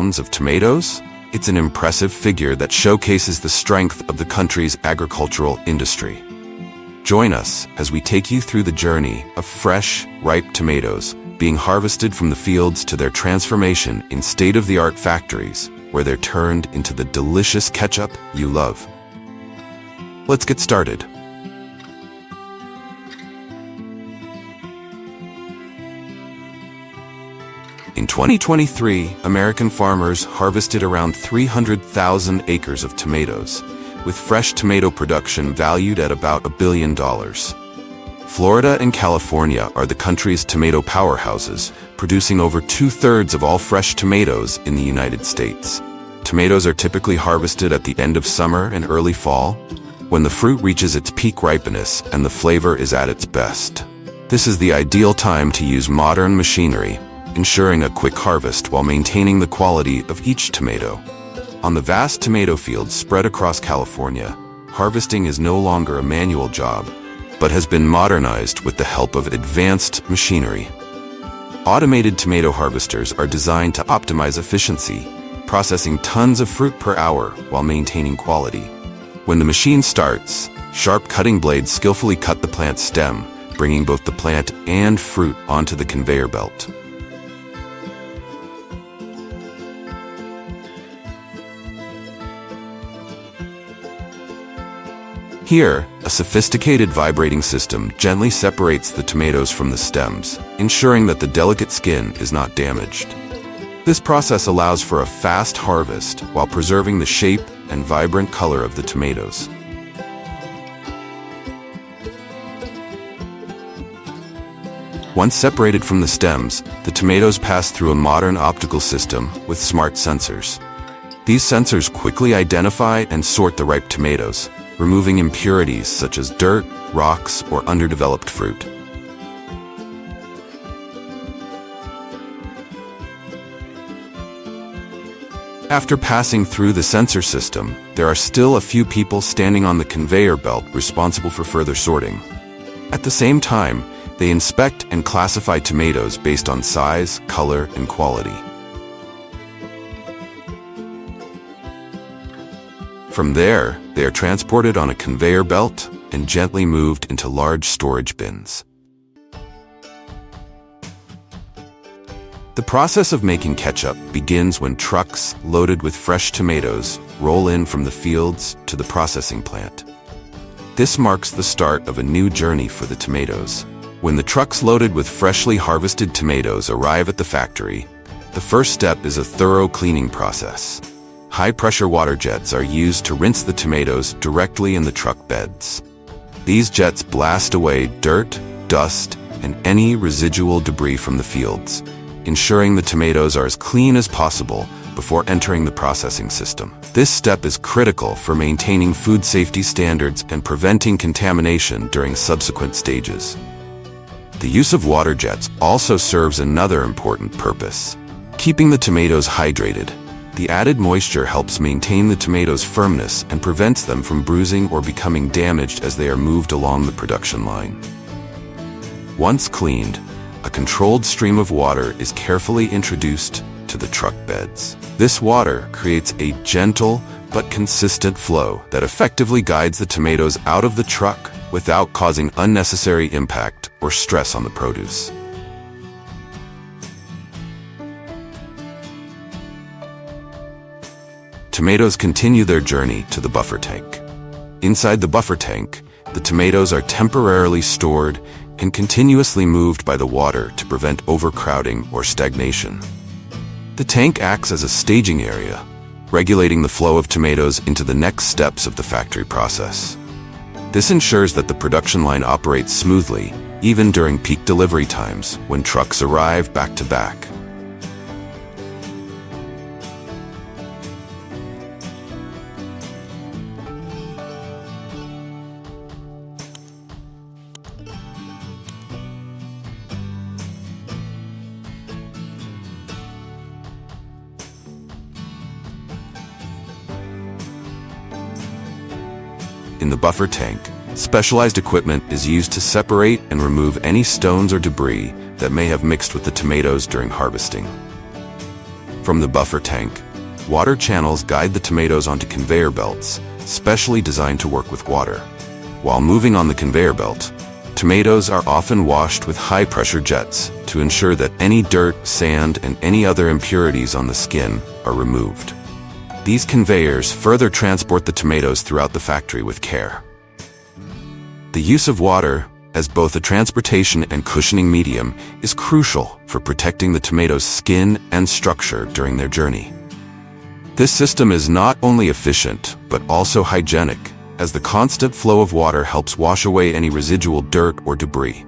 of tomatoes? It's an impressive figure that showcases the strength of the country's agricultural industry. Join us as we take you through the journey of fresh, ripe tomatoes being harvested from the fields to their transformation in state-of-the-art factories, where they're turned into the delicious ketchup you love. Let's get started. In 2023, American farmers harvested around 300,000 acres of tomatoes, with fresh tomato production valued at about $1 billion. Florida and California are the country's tomato powerhouses, producing over 2/3 of all fresh tomatoes in the United States. Tomatoes are typically harvested at the end of summer and early fall, when the fruit reaches its peak ripeness and the flavor is at its best. This is the ideal time to use modern machinery, ensuring a quick harvest while maintaining the quality of each tomato. On the vast tomato fields spread across California, harvesting is no longer a manual job, but has been modernized with the help of advanced machinery. Automated tomato harvesters are designed to optimize efficiency, processing tons of fruit per hour while maintaining quality. When the machine starts, sharp cutting blades skillfully cut the plant's stem, bringing both the plant and fruit onto the conveyor belt. Here, a sophisticated vibrating system gently separates the tomatoes from the stems, ensuring that the delicate skin is not damaged. This process allows for a fast harvest while preserving the shape and vibrant color of the tomatoes. Once separated from the stems, the tomatoes pass through a modern optical system with smart sensors. These sensors quickly identify and sort the ripe tomatoes, removing impurities such as dirt, rocks, or underdeveloped fruit. After passing through the sensor system, there are still a few people standing on the conveyor belt responsible for further sorting. At the same time, they inspect and classify tomatoes based on size, color, and quality. From there, they are transported on a conveyor belt and gently moved into large storage bins. The process of making ketchup begins when trucks loaded with fresh tomatoes roll in from the fields to the processing plant. This marks the start of a new journey for the tomatoes. When the trucks loaded with freshly harvested tomatoes arrive at the factory, the first step is a thorough cleaning process. High-pressure water jets are used to rinse the tomatoes directly in the truck beds. These jets blast away dirt, dust, and any residual debris from the fields, ensuring the tomatoes are as clean as possible before entering the processing system. This step is critical for maintaining food safety standards and preventing contamination during subsequent stages. The use of water jets also serves another important purpose: keeping the tomatoes hydrated. The added moisture helps maintain the tomatoes' firmness and prevents them from bruising or becoming damaged as they are moved along the production line. Once cleaned, a controlled stream of water is carefully introduced to the truck beds. This water creates a gentle but consistent flow that effectively guides the tomatoes out of the truck without causing unnecessary impact or stress on the produce. Tomatoes continue their journey to the buffer tank. Inside the buffer tank, the tomatoes are temporarily stored and continuously moved by the water to prevent overcrowding or stagnation. The tank acts as a staging area, regulating the flow of tomatoes into the next steps of the factory process. This ensures that the production line operates smoothly, even during peak delivery times when trucks arrive back to back. In the buffer tank, specialized equipment is used to separate and remove any stones or debris that may have mixed with the tomatoes during harvesting. From the buffer tank, water channels guide the tomatoes onto conveyor belts, specially designed to work with water. While moving on the conveyor belt, tomatoes are often washed with high-pressure jets to ensure that any dirt, sand, and any other impurities on the skin are removed. These conveyors further transport the tomatoes throughout the factory with care. The use of water, as both a transportation and cushioning medium, is crucial for protecting the tomatoes' skin and structure during their journey. This system is not only efficient, but also hygienic, as the constant flow of water helps wash away any residual dirt or debris.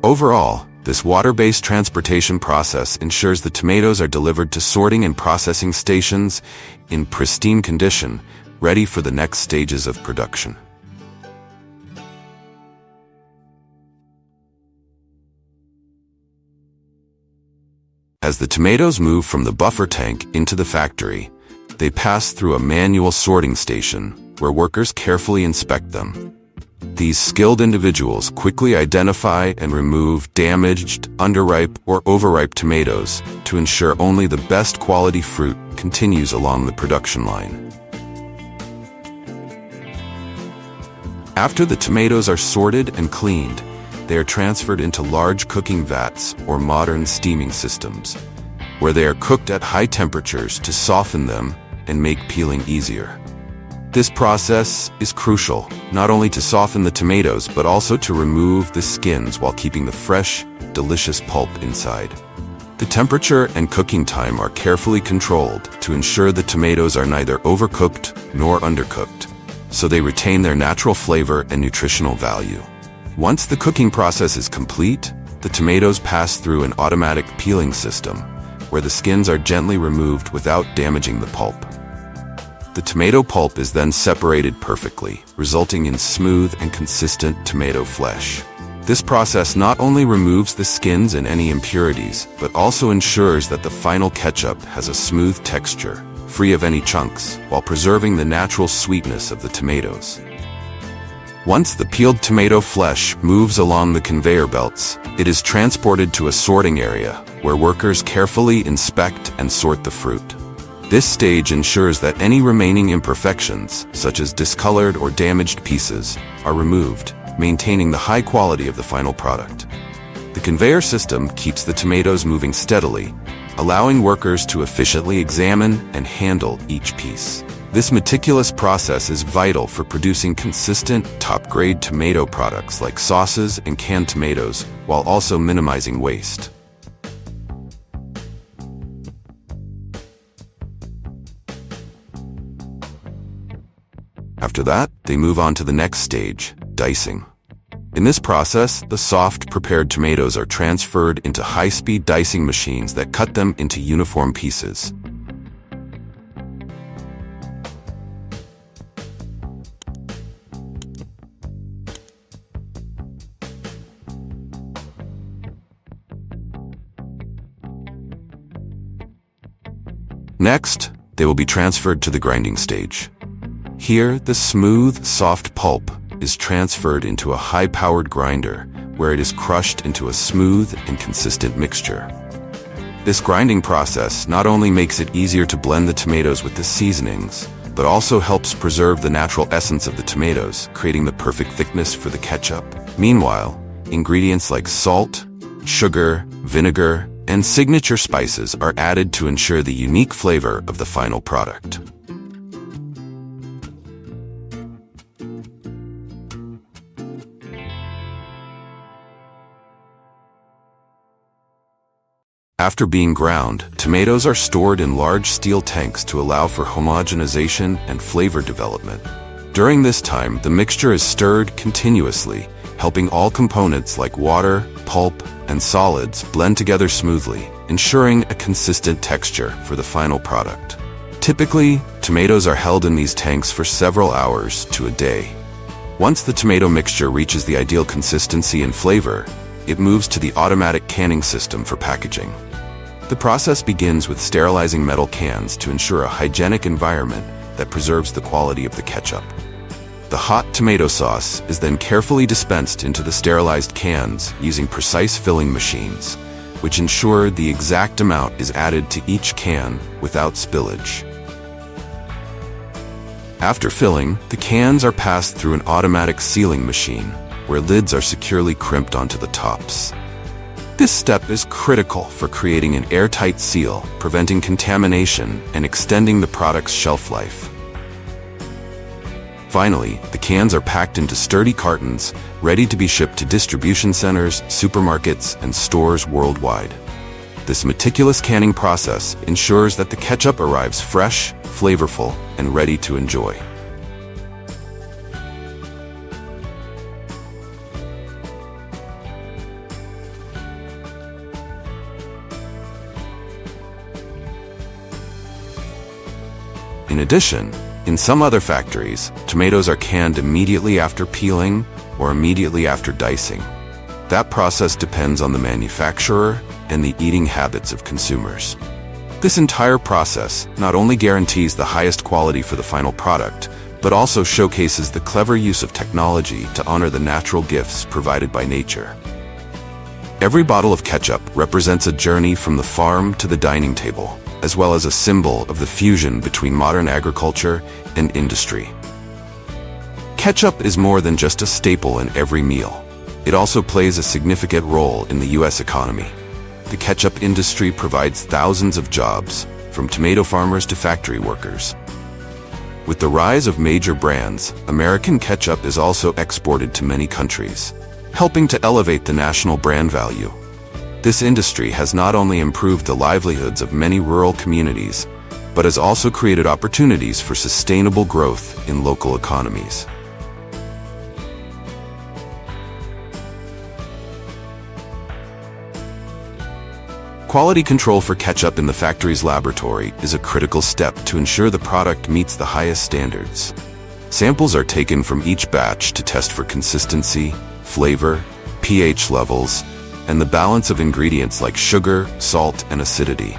Overall, this water-based transportation process ensures the tomatoes are delivered to sorting and processing stations in pristine condition, ready for the next stages of production. As the tomatoes move from the buffer tank into the factory, they pass through a manual sorting station where workers carefully inspect them. These skilled individuals quickly identify and remove damaged, underripe, or overripe tomatoes to ensure only the best quality fruit continues along the production line. After the tomatoes are sorted and cleaned, they are transferred into large cooking vats or modern steaming systems, where they are cooked at high temperatures to soften them and make peeling easier. This process is crucial, not only to soften the tomatoes, but also to remove the skins while keeping the fresh, delicious pulp inside. The temperature and cooking time are carefully controlled to ensure the tomatoes are neither overcooked nor undercooked, so they retain their natural flavor and nutritional value. Once the cooking process is complete, the tomatoes pass through an automatic peeling system, where the skins are gently removed without damaging the pulp. The tomato pulp is then separated perfectly, resulting in smooth and consistent tomato flesh. This process not only removes the skins and any impurities, but also ensures that the final ketchup has a smooth texture, free of any chunks, while preserving the natural sweetness of the tomatoes. Once the peeled tomato flesh moves along the conveyor belts, it is transported to a sorting area, where workers carefully inspect and sort the fruit. This stage ensures that any remaining imperfections, such as discolored or damaged pieces, are removed, maintaining the high quality of the final product. The conveyor system keeps the tomatoes moving steadily, allowing workers to efficiently examine and handle each piece. This meticulous process is vital for producing consistent, top-grade tomato products like sauces and canned tomatoes, while also minimizing waste. After that, they move on to the next stage, dicing. In this process, the soft, prepared tomatoes are transferred into high-speed dicing machines that cut them into uniform pieces. Next, they will be transferred to the grinding stage. Here, the smooth, soft pulp is transferred into a high-powered grinder, where it is crushed into a smooth and consistent mixture. This grinding process not only makes it easier to blend the tomatoes with the seasonings, but also helps preserve the natural essence of the tomatoes, creating the perfect thickness for the ketchup. Meanwhile, ingredients like salt, sugar, vinegar, and signature spices are added to ensure the unique flavor of the final product. After being ground, tomatoes are stored in large steel tanks to allow for homogenization and flavor development. During this time, the mixture is stirred continuously, helping all components like water, pulp, and solids blend together smoothly, ensuring a consistent texture for the final product. Typically, tomatoes are held in these tanks for several hours to a day. Once the tomato mixture reaches the ideal consistency and flavor, it moves to the automatic canning system for packaging. The process begins with sterilizing metal cans to ensure a hygienic environment that preserves the quality of the ketchup. The hot tomato sauce is then carefully dispensed into the sterilized cans using precise filling machines, which ensure the exact amount is added to each can without spillage. After filling, the cans are passed through an automatic sealing machine, where lids are securely crimped onto the tops. This step is critical for creating an airtight seal, preventing contamination, and extending the product's shelf life. Finally, the cans are packed into sturdy cartons, ready to be shipped to distribution centers, supermarkets, and stores worldwide. This meticulous canning process ensures that the ketchup arrives fresh, flavorful, and ready to enjoy. In addition, in some other factories, tomatoes are canned immediately after peeling or immediately after dicing. That process depends on the manufacturer and the eating habits of consumers. This entire process not only guarantees the highest quality for the final product, but also showcases the clever use of technology to honor the natural gifts provided by nature. Every bottle of ketchup represents a journey from the farm to the dining table, as well as a symbol of the fusion between modern agriculture and industry. Ketchup is more than just a staple in every meal. It also plays a significant role in the U.S. economy. The ketchup industry provides thousands of jobs, from tomato farmers to factory workers. With the rise of major brands, American ketchup is also exported to many countries, helping to elevate the national brand value. This industry has not only improved the livelihoods of many rural communities, but has also created opportunities for sustainable growth in local economies. Quality control for ketchup in the factory's laboratory is a critical step to ensure the product meets the highest standards. Samples are taken from each batch to test for consistency, flavor, pH levels, and the balance of ingredients like sugar, salt, and acidity.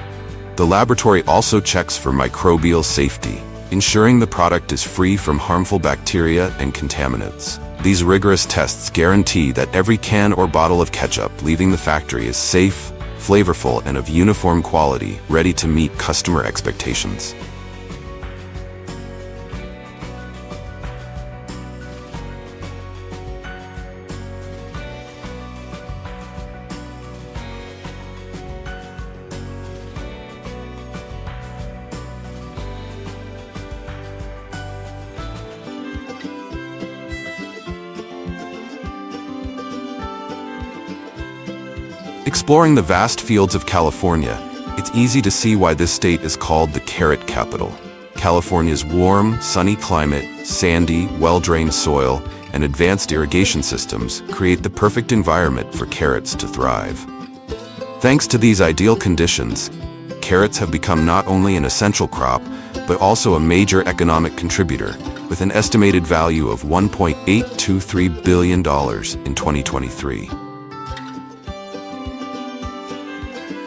The laboratory also checks for microbial safety, ensuring the product is free from harmful bacteria and contaminants. These rigorous tests guarantee that every can or bottle of ketchup leaving the factory is safe, flavorful, and of uniform quality, ready to meet customer expectations. Exploring the vast fields of California, it's easy to see why this state is called the carrot capital. California's warm, sunny climate, sandy, well-drained soil, and advanced irrigation systems create the perfect environment for carrots to thrive. Thanks to these ideal conditions, carrots have become not only an essential crop, but also a major economic contributor, with an estimated value of $1.823 billion in 2023.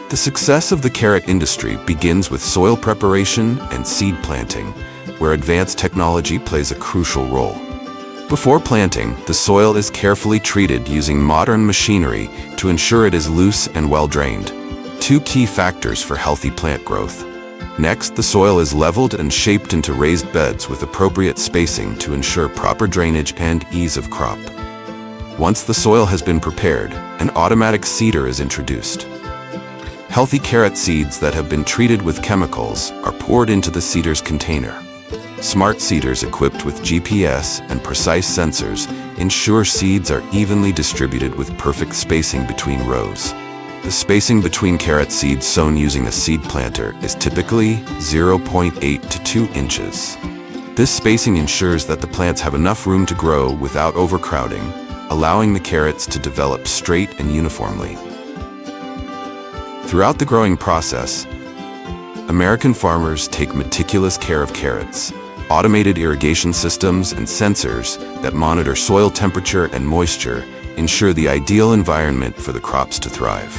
The success of the carrot industry begins with soil preparation and seed planting, where advanced technology plays a crucial role. Before planting, the soil is carefully treated using modern machinery to ensure it is loose and well-drained, two key factors for healthy plant growth. Next, the soil is leveled and shaped into raised beds with appropriate spacing to ensure proper drainage and ease of crop. Once the soil has been prepared, an automatic seeder is introduced. Healthy carrot seeds that have been treated with chemicals are poured into the seeder's container. Smart seeders equipped with GPS and precise sensors ensure seeds are evenly distributed with perfect spacing between rows. The spacing between carrot seeds sown using a seed planter is typically 0.8 to 2 inches. This spacing ensures that the plants have enough room to grow without overcrowding, allowing the carrots to develop straight and uniformly. Throughout the growing process, American farmers take meticulous care of carrots. Automated irrigation systems and sensors that monitor soil temperature and moisture ensure the ideal environment for the crops to thrive.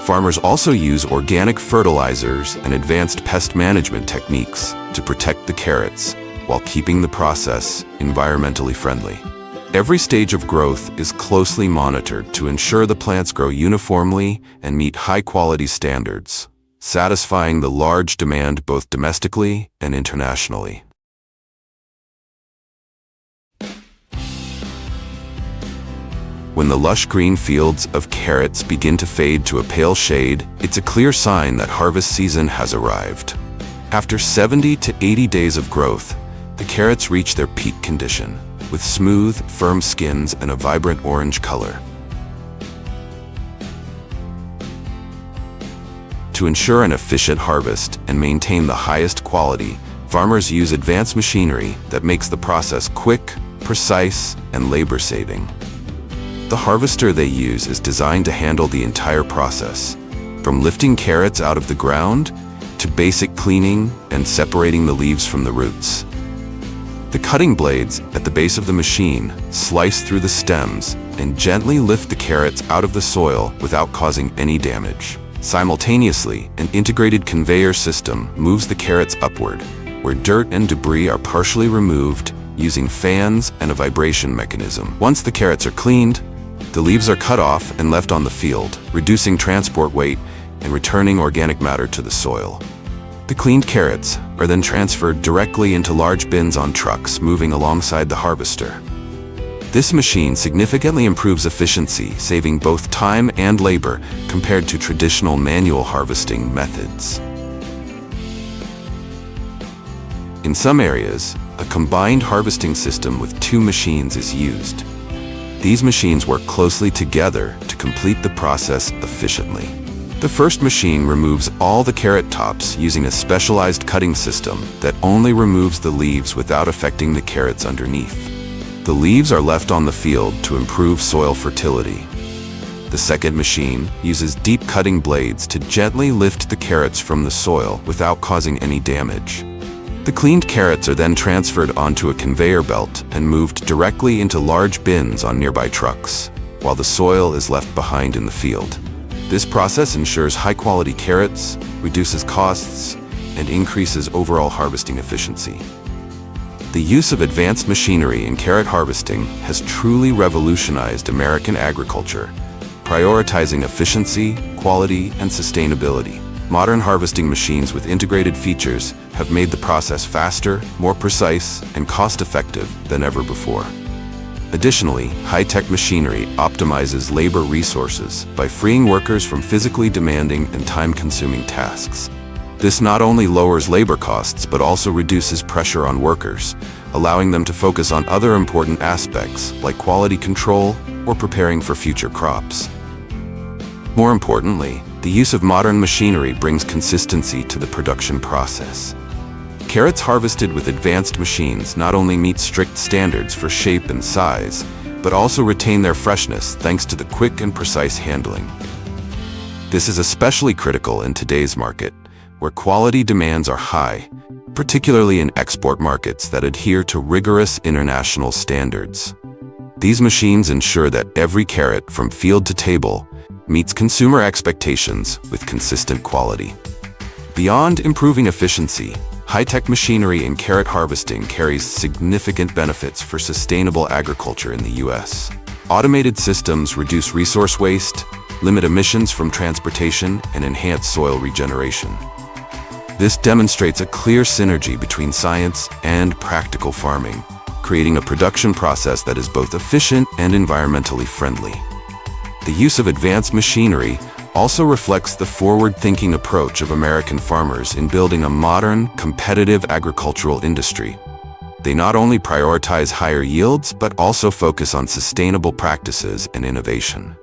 Farmers also use organic fertilizers and advanced pest management techniques to protect the carrots while keeping the process environmentally friendly. Every stage of growth is closely monitored to ensure the plants grow uniformly and meet high-quality standards, satisfying the large demand both domestically and internationally. When the lush green fields of carrots begin to fade to a pale shade, it's a clear sign that harvest season has arrived. After 70 to 80 days of growth, the carrots reach their peak condition, with smooth, firm skins and a vibrant orange color. To ensure an efficient harvest and maintain the highest quality, farmers use advanced machinery that makes the process quick, precise, and labor-saving. The harvester they use is designed to handle the entire process, from lifting carrots out of the ground to basic cleaning and separating the leaves from the roots. The cutting blades at the base of the machine slice through the stems and gently lift the carrots out of the soil without causing any damage. Simultaneously, an integrated conveyor system moves the carrots upward, where dirt and debris are partially removed using fans and a vibration mechanism. Once the carrots are cleaned, the leaves are cut off and left on the field, reducing transport weight and returning organic matter to the soil. The cleaned carrots are then transferred directly into large bins on trucks moving alongside the harvester. This machine significantly improves efficiency, saving both time and labor compared to traditional manual harvesting methods. In some areas, a combined harvesting system with 2 machines is used. These machines work closely together to complete the process efficiently. The first machine removes all the carrot tops using a specialized cutting system that only removes the leaves without affecting the carrots underneath. The leaves are left on the field to improve soil fertility. The second machine uses deep cutting blades to gently lift the carrots from the soil without causing any damage. The cleaned carrots are then transferred onto a conveyor belt and moved directly into large bins on nearby trucks, while the soil is left behind in the field. This process ensures high-quality carrots, reduces costs, and increases overall harvesting efficiency. The use of advanced machinery in carrot harvesting has truly revolutionized American agriculture, prioritizing efficiency, quality, and sustainability. Modern harvesting machines with integrated features have made the process faster, more precise, and cost-effective than ever before. Additionally, high-tech machinery optimizes labor resources by freeing workers from physically demanding and time-consuming tasks. This not only lowers labor costs but also reduces pressure on workers, allowing them to focus on other important aspects like quality control or preparing for future crops. More importantly, the use of modern machinery brings consistency to the production process. Carrots harvested with advanced machines not only meet strict standards for shape and size, but also retain their freshness thanks to the quick and precise handling. This is especially critical in today's market, where quality demands are high, particularly in export markets that adhere to rigorous international standards. These machines ensure that every carrot from field to table meets consumer expectations with consistent quality. Beyond improving efficiency, high-tech machinery in carrot harvesting carries significant benefits for sustainable agriculture in the U.S. Automated systems reduce resource waste, limit emissions from transportation, and enhance soil regeneration. This demonstrates a clear synergy between science and practical farming, creating a production process that is both efficient and environmentally friendly. The use of advanced machinery also reflects the forward-thinking approach of American farmers in building a modern, competitive agricultural industry. They not only prioritize higher yields, but also focus on sustainable practices and innovation.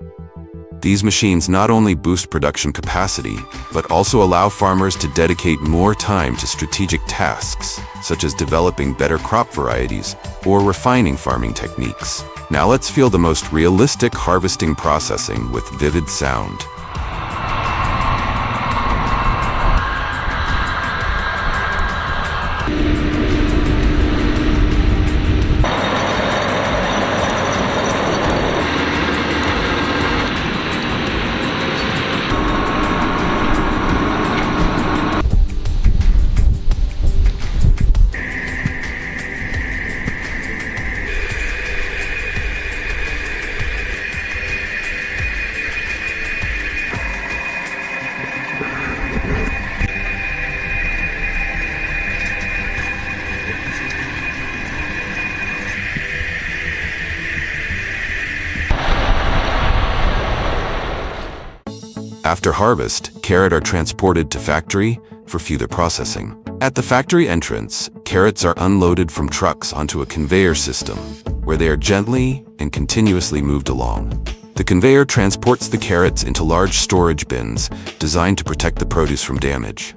These machines not only boost production capacity, but also allow farmers to dedicate more time to strategic tasks, such as developing better crop varieties or refining farming techniques. Now let's feel the most realistic harvesting processing with vivid sound. After harvest, carrots are transported to factory for further processing. At the factory entrance, carrots are unloaded from trucks onto a conveyor system, where they are gently and continuously moved along. The conveyor transports the carrots into large storage bins designed to protect the produce from damage.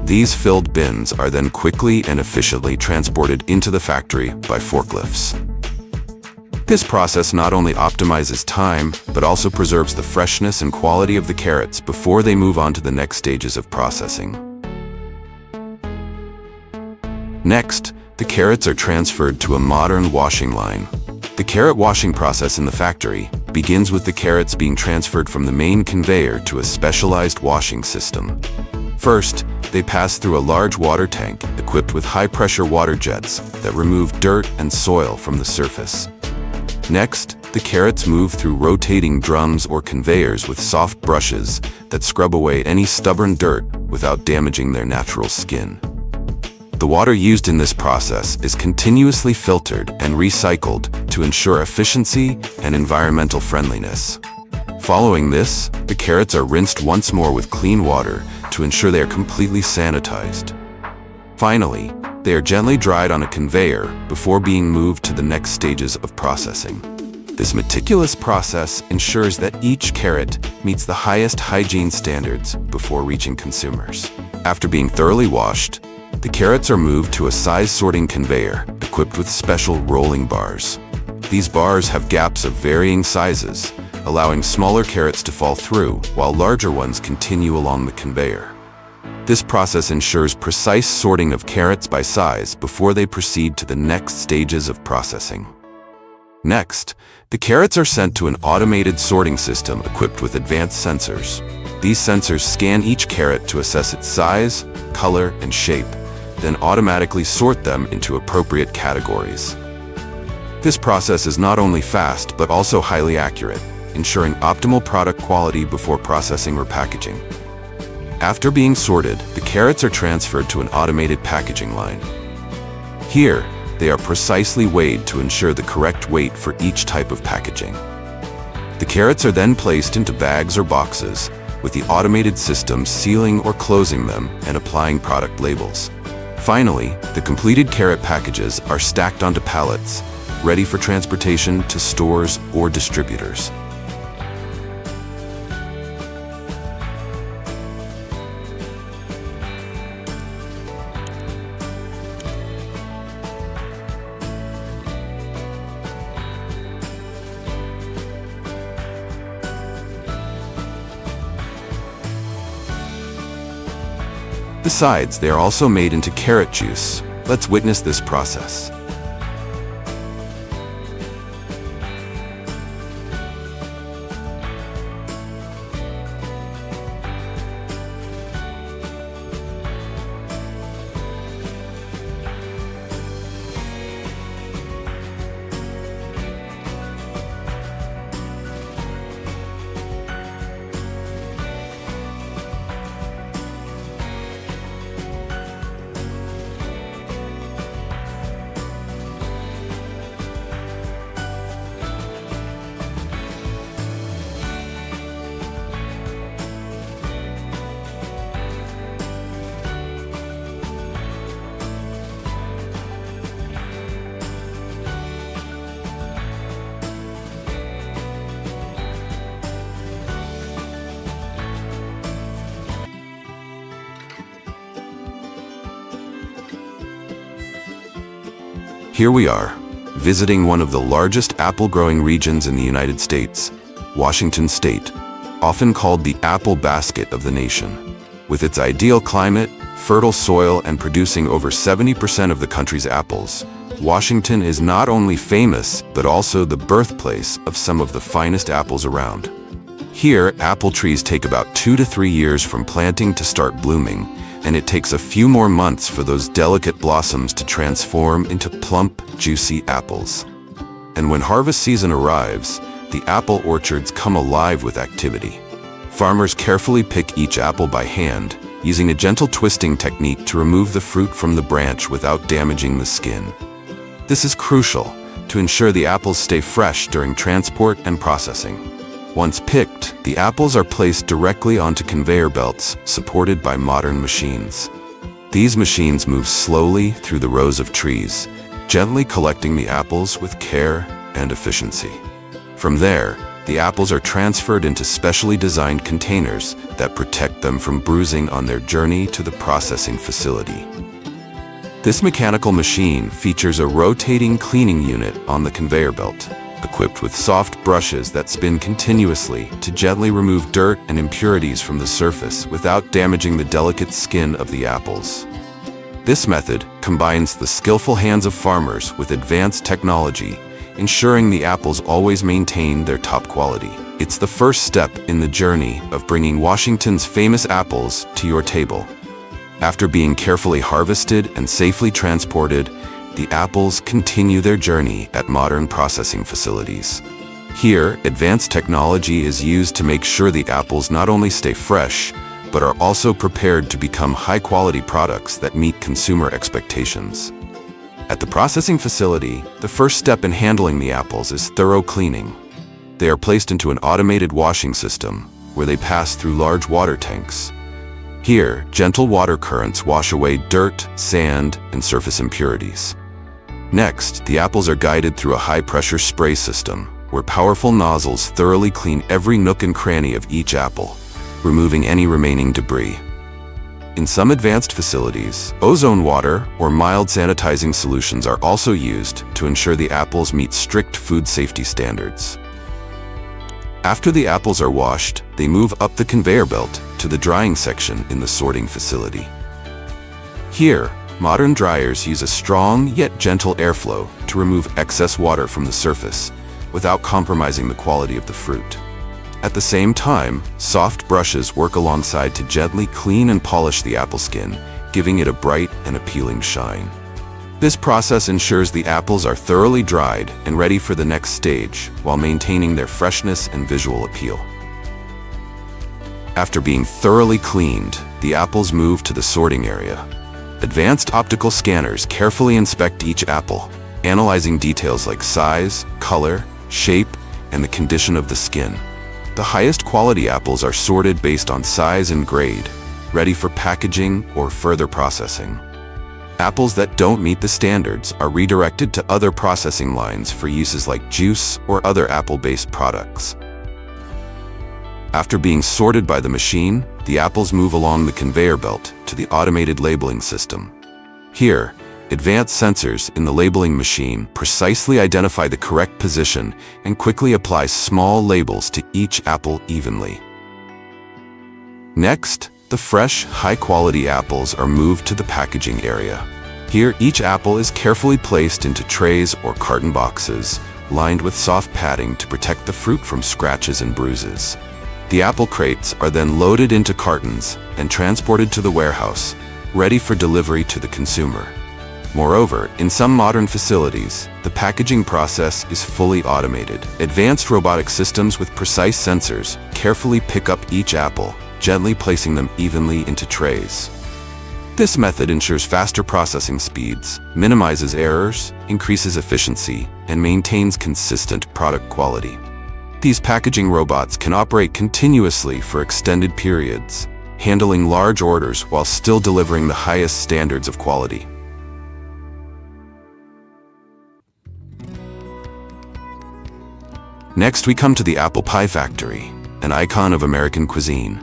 These filled bins are then quickly and efficiently transported into the factory by forklifts. This process not only optimizes time, but also preserves the freshness and quality of the carrots before they move on to the next stages of processing. Next, the carrots are transferred to a modern washing line. The carrot washing process in the factory begins with the carrots being transferred from the main conveyor to a specialized washing system. First, they pass through a large water tank equipped with high-pressure water jets that remove dirt and soil from the surface. Next, the carrots move through rotating drums or conveyors with soft brushes that scrub away any stubborn dirt without damaging their natural skin. The water used in this process is continuously filtered and recycled to ensure efficiency and environmental friendliness. Following this, the carrots are rinsed once more with clean water to ensure they are completely sanitized. Finally, they are gently dried on a conveyor before being moved to the next stages of processing. This meticulous process ensures that each carrot meets the highest hygiene standards before reaching consumers. After being thoroughly washed, the carrots are moved to a size sorting conveyor equipped with special rolling bars. These bars have gaps of varying sizes, allowing smaller carrots to fall through while larger ones continue along the conveyor. This process ensures precise sorting of carrots by size before they proceed to the next stages of processing. Next, the carrots are sent to an automated sorting system equipped with advanced sensors. These sensors scan each carrot to assess its size, color, and shape, then automatically sort them into appropriate categories. This process is not only fast but also highly accurate, ensuring optimal product quality before processing or packaging. After being sorted, the carrots are transferred to an automated packaging line. Here, they are precisely weighed to ensure the correct weight for each type of packaging. The carrots are then placed into bags or boxes, with the automated system sealing or closing them and applying product labels. Finally, the completed carrot packages are stacked onto pallets, ready for transportation to stores or distributors. Besides, they are also made into carrot juice. Let's witness this process. Here we are, visiting one of the largest apple-growing regions in the United States, Washington State, often called the apple basket of the nation. With its ideal climate, fertile soil, and producing over 70% of the country's apples, Washington is not only famous, but also the birthplace of some of the finest apples around. Here, apple trees take about 2 to 3 years from planting to start blooming, and it takes a few more months for those delicate blossoms to transform into plump, juicy apples. And when harvest season arrives, the apple orchards come alive with activity. Farmers carefully pick each apple by hand, using a gentle twisting technique to remove the fruit from the branch without damaging the skin. This is crucial to ensure the apples stay fresh during transport and processing. Once picked, the apples are placed directly onto conveyor belts supported by modern machines. These machines move slowly through the rows of trees, gently collecting the apples with care and efficiency. From there, the apples are transferred into specially designed containers that protect them from bruising on their journey to the processing facility. This mechanical machine features a rotating cleaning unit on the conveyor belt, equipped with soft brushes that spin continuously to gently remove dirt and impurities from the surface without damaging the delicate skin of the apples. This method combines the skillful hands of farmers with advanced technology, ensuring the apples always maintain their top quality. It's the first step in the journey of bringing Washington's famous apples to your table. After being carefully harvested and safely transported, the apples continue their journey at modern processing facilities. Here, advanced technology is used to make sure the apples not only stay fresh, but are also prepared to become high-quality products that meet consumer expectations. At the processing facility, the first step in handling the apples is thorough cleaning. They are placed into an automated washing system, where they pass through large water tanks. Here, gentle water currents wash away dirt, sand, and surface impurities. Next, the apples are guided through a high-pressure spray system, where powerful nozzles thoroughly clean every nook and cranny of each apple, removing any remaining debris. In some advanced facilities, ozone water or mild sanitizing solutions are also used to ensure the apples meet strict food safety standards. After the apples are washed, they move up the conveyor belt to the drying section in the sorting facility. Here, modern dryers use a strong yet gentle airflow to remove excess water from the surface without compromising the quality of the fruit. At the same time, soft brushes work alongside to gently clean and polish the apple skin, giving it a bright and appealing shine. This process ensures the apples are thoroughly dried and ready for the next stage while maintaining their freshness and visual appeal. After being thoroughly cleaned, the apples move to the sorting area. Advanced optical scanners carefully inspect each apple, analyzing details like size, color, shape, and the condition of the skin. The highest quality apples are sorted based on size and grade, ready for packaging or further processing. Apples that don't meet the standards are redirected to other processing lines for uses like juice or other apple-based products. After being sorted by the machine, the apples move along the conveyor belt to the automated labeling system. Here, advanced sensors in the labeling machine precisely identify the correct position and quickly apply small labels to each apple evenly. Next, the fresh, high-quality apples are moved to the packaging area. Here, each apple is carefully placed into trays or carton boxes, lined with soft padding to protect the fruit from scratches and bruises. The apple crates are then loaded into cartons and transported to the warehouse, ready for delivery to the consumer. Moreover, in some modern facilities, the packaging process is fully automated. Advanced robotic systems with precise sensors carefully pick up each apple, gently placing them evenly into trays. This method ensures faster processing speeds, minimizes errors, increases efficiency, and maintains consistent product quality. These packaging robots can operate continuously for extended periods, handling large orders while still delivering the highest standards of quality. Next, we come to the apple pie factory, an icon of American cuisine.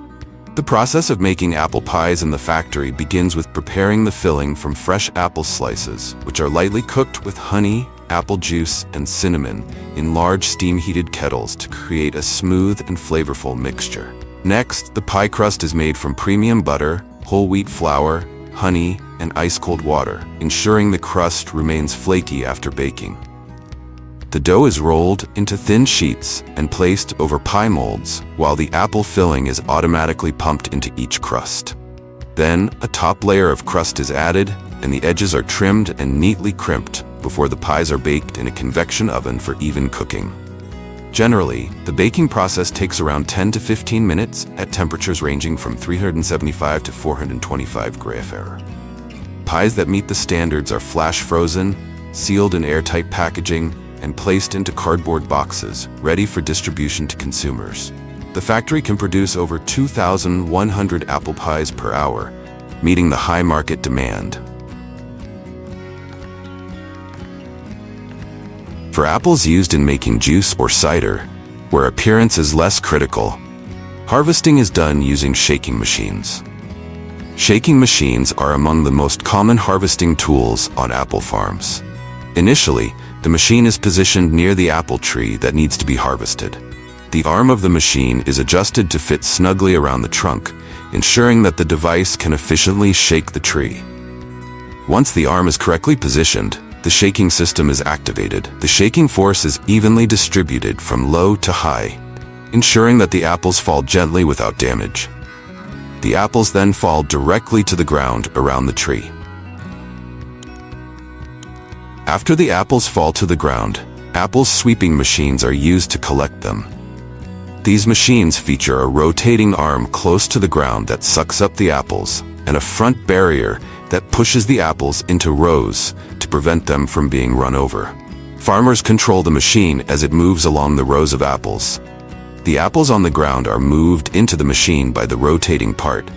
The process of making apple pies in the factory begins with preparing the filling from fresh apple slices, which are lightly cooked with honey, apple juice, and cinnamon in large steam-heated kettles to create a smooth and flavorful mixture. Next, the pie crust is made from premium butter, whole wheat flour, honey, and ice-cold water, ensuring the crust remains flaky after baking. The dough is rolled into thin sheets and placed over pie molds, while the apple filling is automatically pumped into each crust. Then, a top layer of crust is added, and the edges are trimmed and neatly crimped before the pies are baked in a convection oven for even cooking. Generally, the baking process takes around 10 to 15 minutes at temperatures ranging from 375 to 425 degrees. Pies that meet the standards are flash frozen, sealed in airtight packaging, and placed into cardboard boxes, ready for distribution to consumers. The factory can produce over 2,100 apple pies per hour, meeting the high market demand. For apples used in making juice or cider, where appearance is less critical, harvesting is done using shaking machines. Shaking machines are among the most common harvesting tools on apple farms. Initially, the machine is positioned near the apple tree that needs to be harvested. The arm of the machine is adjusted to fit snugly around the trunk, ensuring that the device can efficiently shake the tree. Once the arm is correctly positioned, the shaking system is activated. The shaking force is evenly distributed from low to high, ensuring that the apples fall gently without damage. The apples then fall directly to the ground around the tree. After the apples fall to the ground, apple sweeping machines are used to collect them. These machines feature a rotating arm close to the ground that sucks up the apples, and a front barrier that pushes the apples into rows to prevent them from being run over. Farmers control the machine as it moves along the rows of apples. The apples on the ground are moved into the machine by the rotating part,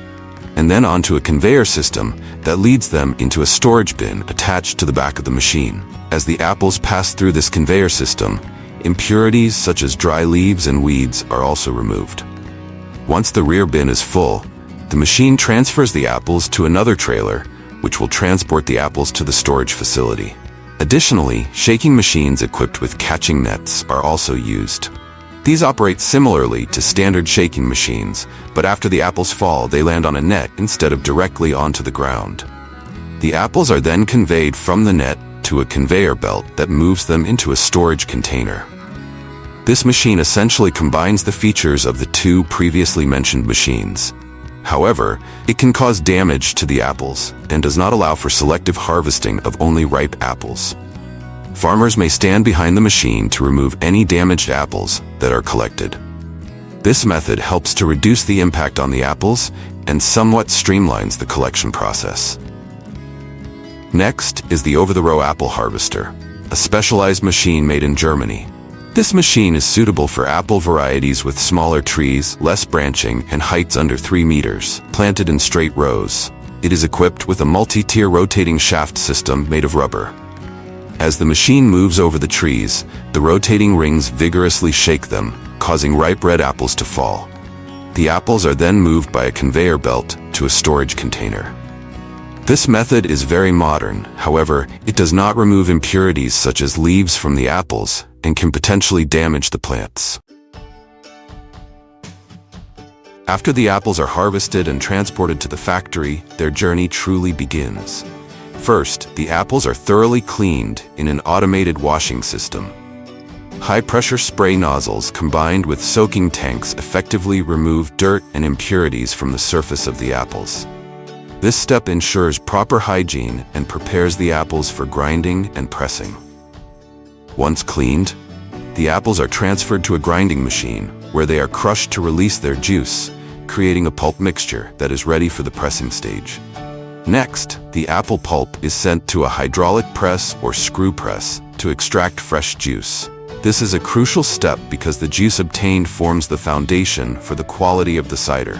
and then onto a conveyor system that leads them into a storage bin attached to the back of the machine. As the apples pass through this conveyor system, impurities such as dry leaves and weeds are also removed. Once the rear bin is full, the machine transfers the apples to another trailer, which will transport the apples to the storage facility. Additionally, shaking machines equipped with catching nets are also used. These operate similarly to standard shaking machines, but after the apples fall, they land on a net instead of directly onto the ground. The apples are then conveyed from the net to a conveyor belt that moves them into a storage container. This machine essentially combines the features of the two previously mentioned machines. However, it can cause damage to the apples and does not allow for selective harvesting of only ripe apples. Farmers may stand behind the machine to remove any damaged apples that are collected. This method helps to reduce the impact on the apples and somewhat streamlines the collection process. Next is the over-the-row apple harvester, a specialized machine made in Germany. This machine is suitable for apple varieties with smaller trees, less branching, and heights under 3 meters, planted in straight rows. It is equipped with a multi-tier rotating shaft system made of rubber. As the machine moves over the trees, the rotating rings vigorously shake them, causing ripe red apples to fall. The apples are then moved by a conveyor belt to a storage container. This method is very modern, however, it does not remove impurities such as leaves from the apples and can potentially damage the plants. After the apples are harvested and transported to the factory, their journey truly begins. First, the apples are thoroughly cleaned in an automated washing system. High-pressure spray nozzles combined with soaking tanks effectively remove dirt and impurities from the surface of the apples. This step ensures proper hygiene and prepares the apples for grinding and pressing. Once cleaned, the apples are transferred to a grinding machine where they are crushed to release their juice, creating a pulp mixture that is ready for the pressing stage. Next, the apple pulp is sent to a hydraulic press or screw press to extract fresh juice. This is a crucial step because the juice obtained forms the foundation for the quality of the cider.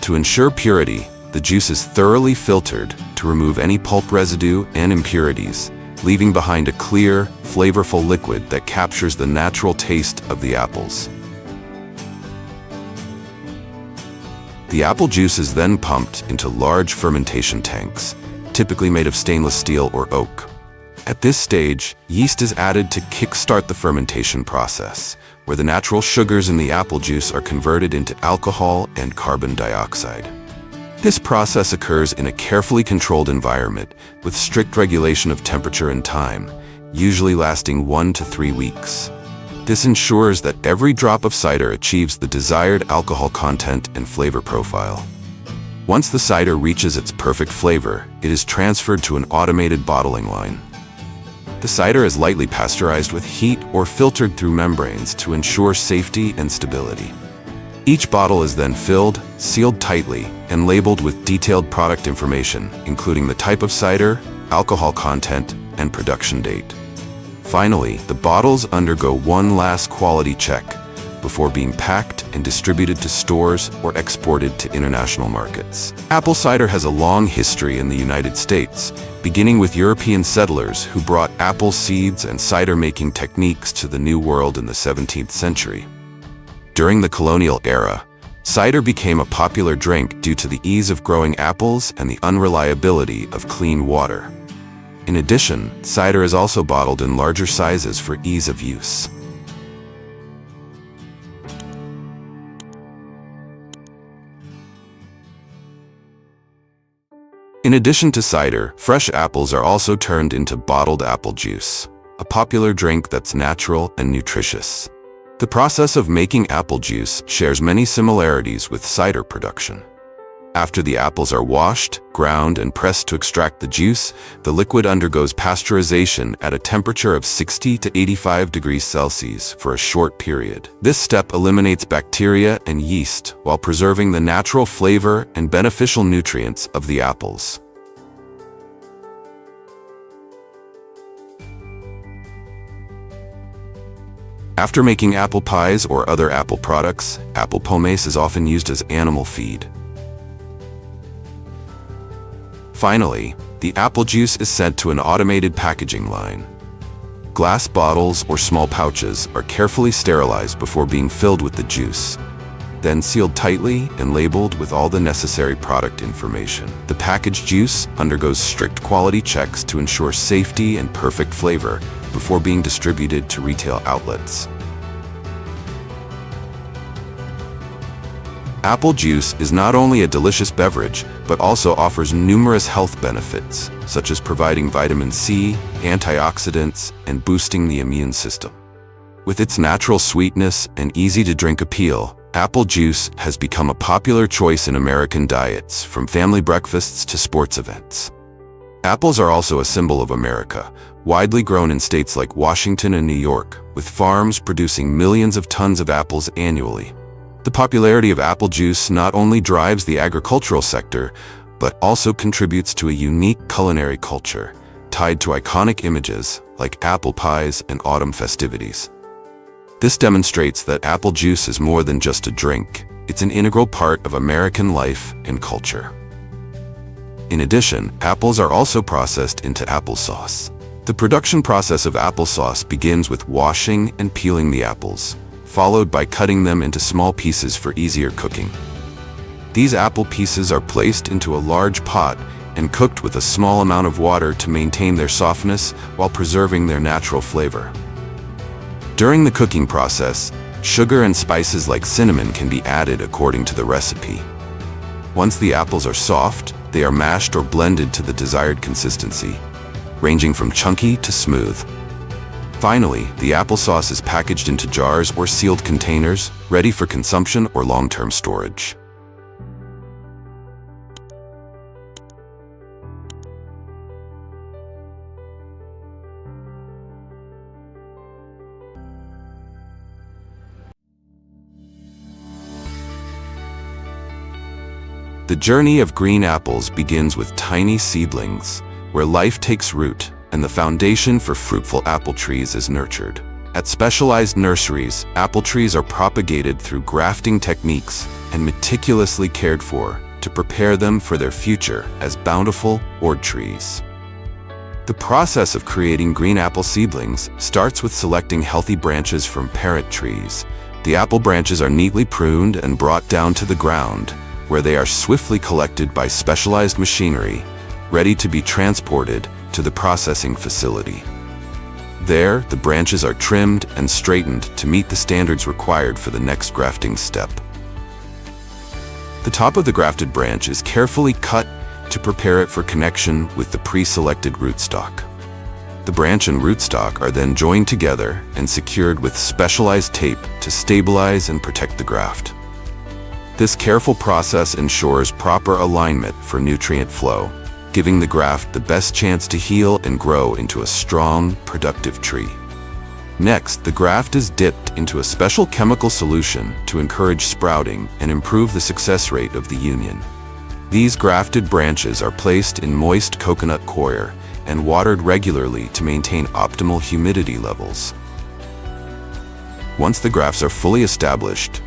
To ensure purity, the juice is thoroughly filtered to remove any pulp residue and impurities, leaving behind a clear, flavorful liquid that captures the natural taste of the apples. The apple juice is then pumped into large fermentation tanks, typically made of stainless steel or oak. At this stage, yeast is added to kickstart the fermentation process, where the natural sugars in the apple juice are converted into alcohol and carbon dioxide. This process occurs in a carefully controlled environment with strict regulation of temperature and time, usually lasting 1 to 3 weeks. This ensures that every drop of cider achieves the desired alcohol content and flavor profile. Once the cider reaches its perfect flavor, it is transferred to an automated bottling line. The cider is lightly pasteurized with heat or filtered through membranes to ensure safety and stability. Each bottle is then filled, sealed tightly, and labeled with detailed product information, including the type of cider, alcohol content, and production date. Finally, the bottles undergo one last quality check before being packed and distributed to stores or exported to international markets. Apple cider has a long history in the United States, beginning with European settlers who brought apple seeds and cider-making techniques to the New World in the 17th century. During the colonial era, cider became a popular drink due to the ease of growing apples and the unreliability of clean water. In addition, cider is also bottled in larger sizes for ease of use. In addition to cider, fresh apples are also turned into bottled apple juice, a popular drink that's natural and nutritious. The process of making apple juice shares many similarities with cider production. After the apples are washed, ground, and pressed to extract the juice, the liquid undergoes pasteurization at a temperature of 60 to 85 degrees Celsius for a short period. This step eliminates bacteria and yeast while preserving the natural flavor and beneficial nutrients of the apples. After making apple pies or other apple products, apple pomace is often used as animal feed. Finally, the apple juice is sent to an automated packaging line. Glass bottles or small pouches are carefully sterilized before being filled with the juice, then sealed tightly and labeled with all the necessary product information. The packaged juice undergoes strict quality checks to ensure safety and perfect flavor before being distributed to retail outlets. Apple juice is not only a delicious beverage, but also offers numerous health benefits, such as providing vitamin C, antioxidants, and boosting the immune system. With its natural sweetness and easy-to-drink appeal, apple juice has become a popular choice in American diets, from family breakfasts to sports events. Apples are also a symbol of America, widely grown in states like Washington and New York, with farms producing millions of tons of apples annually. The popularity of apple juice not only drives the agricultural sector, but also contributes to a unique culinary culture, tied to iconic images like apple pies and autumn festivities. This demonstrates that apple juice is more than just a drink, it's an integral part of American life and culture. In addition, apples are also processed into applesauce. The production process of applesauce begins with washing and peeling the apples, followed by cutting them into small pieces for easier cooking. These apple pieces are placed into a large pot and cooked with a small amount of water to maintain their softness while preserving their natural flavor. During the cooking process, sugar and spices like cinnamon can be added according to the recipe. Once the apples are soft, they are mashed or blended to the desired consistency, ranging from chunky to smooth. Finally, the applesauce is packaged into jars or sealed containers, ready for consumption or long-term storage. The journey of green apples begins with tiny seedlings, where life takes root and the foundation for fruitful apple trees is nurtured. At specialized nurseries, apple trees are propagated through grafting techniques and meticulously cared for to prepare them for their future as bountiful gourd trees. The process of creating green apple seedlings starts with selecting healthy branches from parent trees. The apple branches are neatly pruned and brought down to the ground, where they are swiftly collected by specialized machinery, ready to be transported to the processing facility. There, the branches are trimmed and straightened to meet the standards required for the next grafting step. The top of the grafted branch is carefully cut to prepare it for connection with the pre-selected rootstock. The branch and rootstock are then joined together and secured with specialized tape to stabilize and protect the graft. This careful process ensures proper alignment for nutrient flow, giving the graft the best chance to heal and grow into a strong, productive tree. Next, the graft is dipped into a special chemical solution to encourage sprouting and improve the success rate of the union. These grafted branches are placed in moist coconut coir and watered regularly to maintain optimal humidity levels. Once the grafts are fully established,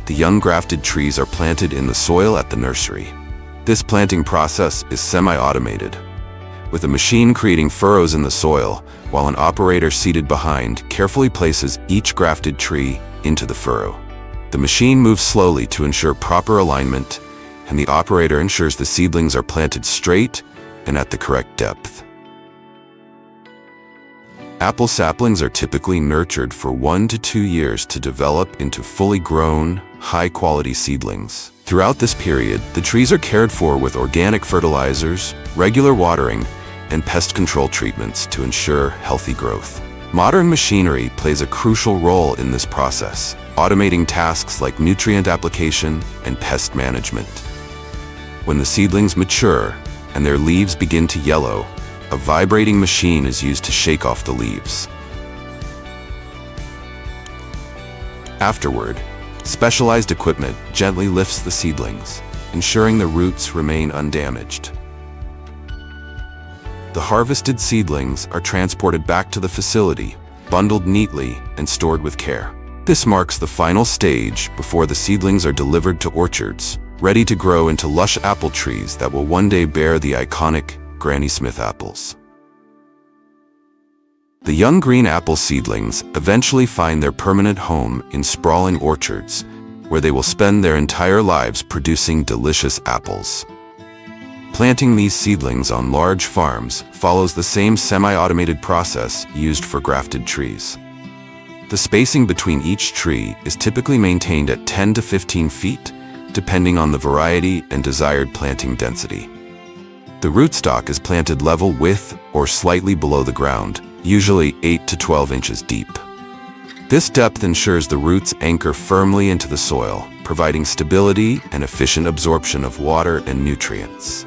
the young grafted trees are planted in the soil at the nursery. This planting process is semi-automated, with a machine creating furrows in the soil, while an operator seated behind carefully places each grafted tree into the furrow. The machine moves slowly to ensure proper alignment, and the operator ensures the seedlings are planted straight and at the correct depth. Apple saplings are typically nurtured for 1 to 2 years to develop into fully grown, high-quality seedlings. Throughout this period, the trees are cared for with organic fertilizers, regular watering, and pest control treatments to ensure healthy growth. Modern machinery plays a crucial role in this process, automating tasks like nutrient application and pest management. When the seedlings mature and their leaves begin to yellow, a vibrating machine is used to shake off the leaves. Afterward, specialized equipment gently lifts the seedlings, ensuring the roots remain undamaged. The harvested seedlings are transported back to the facility, bundled neatly and stored with care. This marks the final stage before the seedlings are delivered to orchards, ready to grow into lush apple trees that will one day bear the iconic Granny Smith apples. The young green apple seedlings eventually find their permanent home in sprawling orchards, where they will spend their entire lives producing delicious apples. Planting these seedlings on large farms follows the same semi-automated process used for grafted trees. The spacing between each tree is typically maintained at 10 to 15 feet, depending on the variety and desired planting density. The rootstock is planted level with or slightly below the ground, usually 8 to 12 inches deep. This depth ensures the roots anchor firmly into the soil, providing stability and efficient absorption of water and nutrients.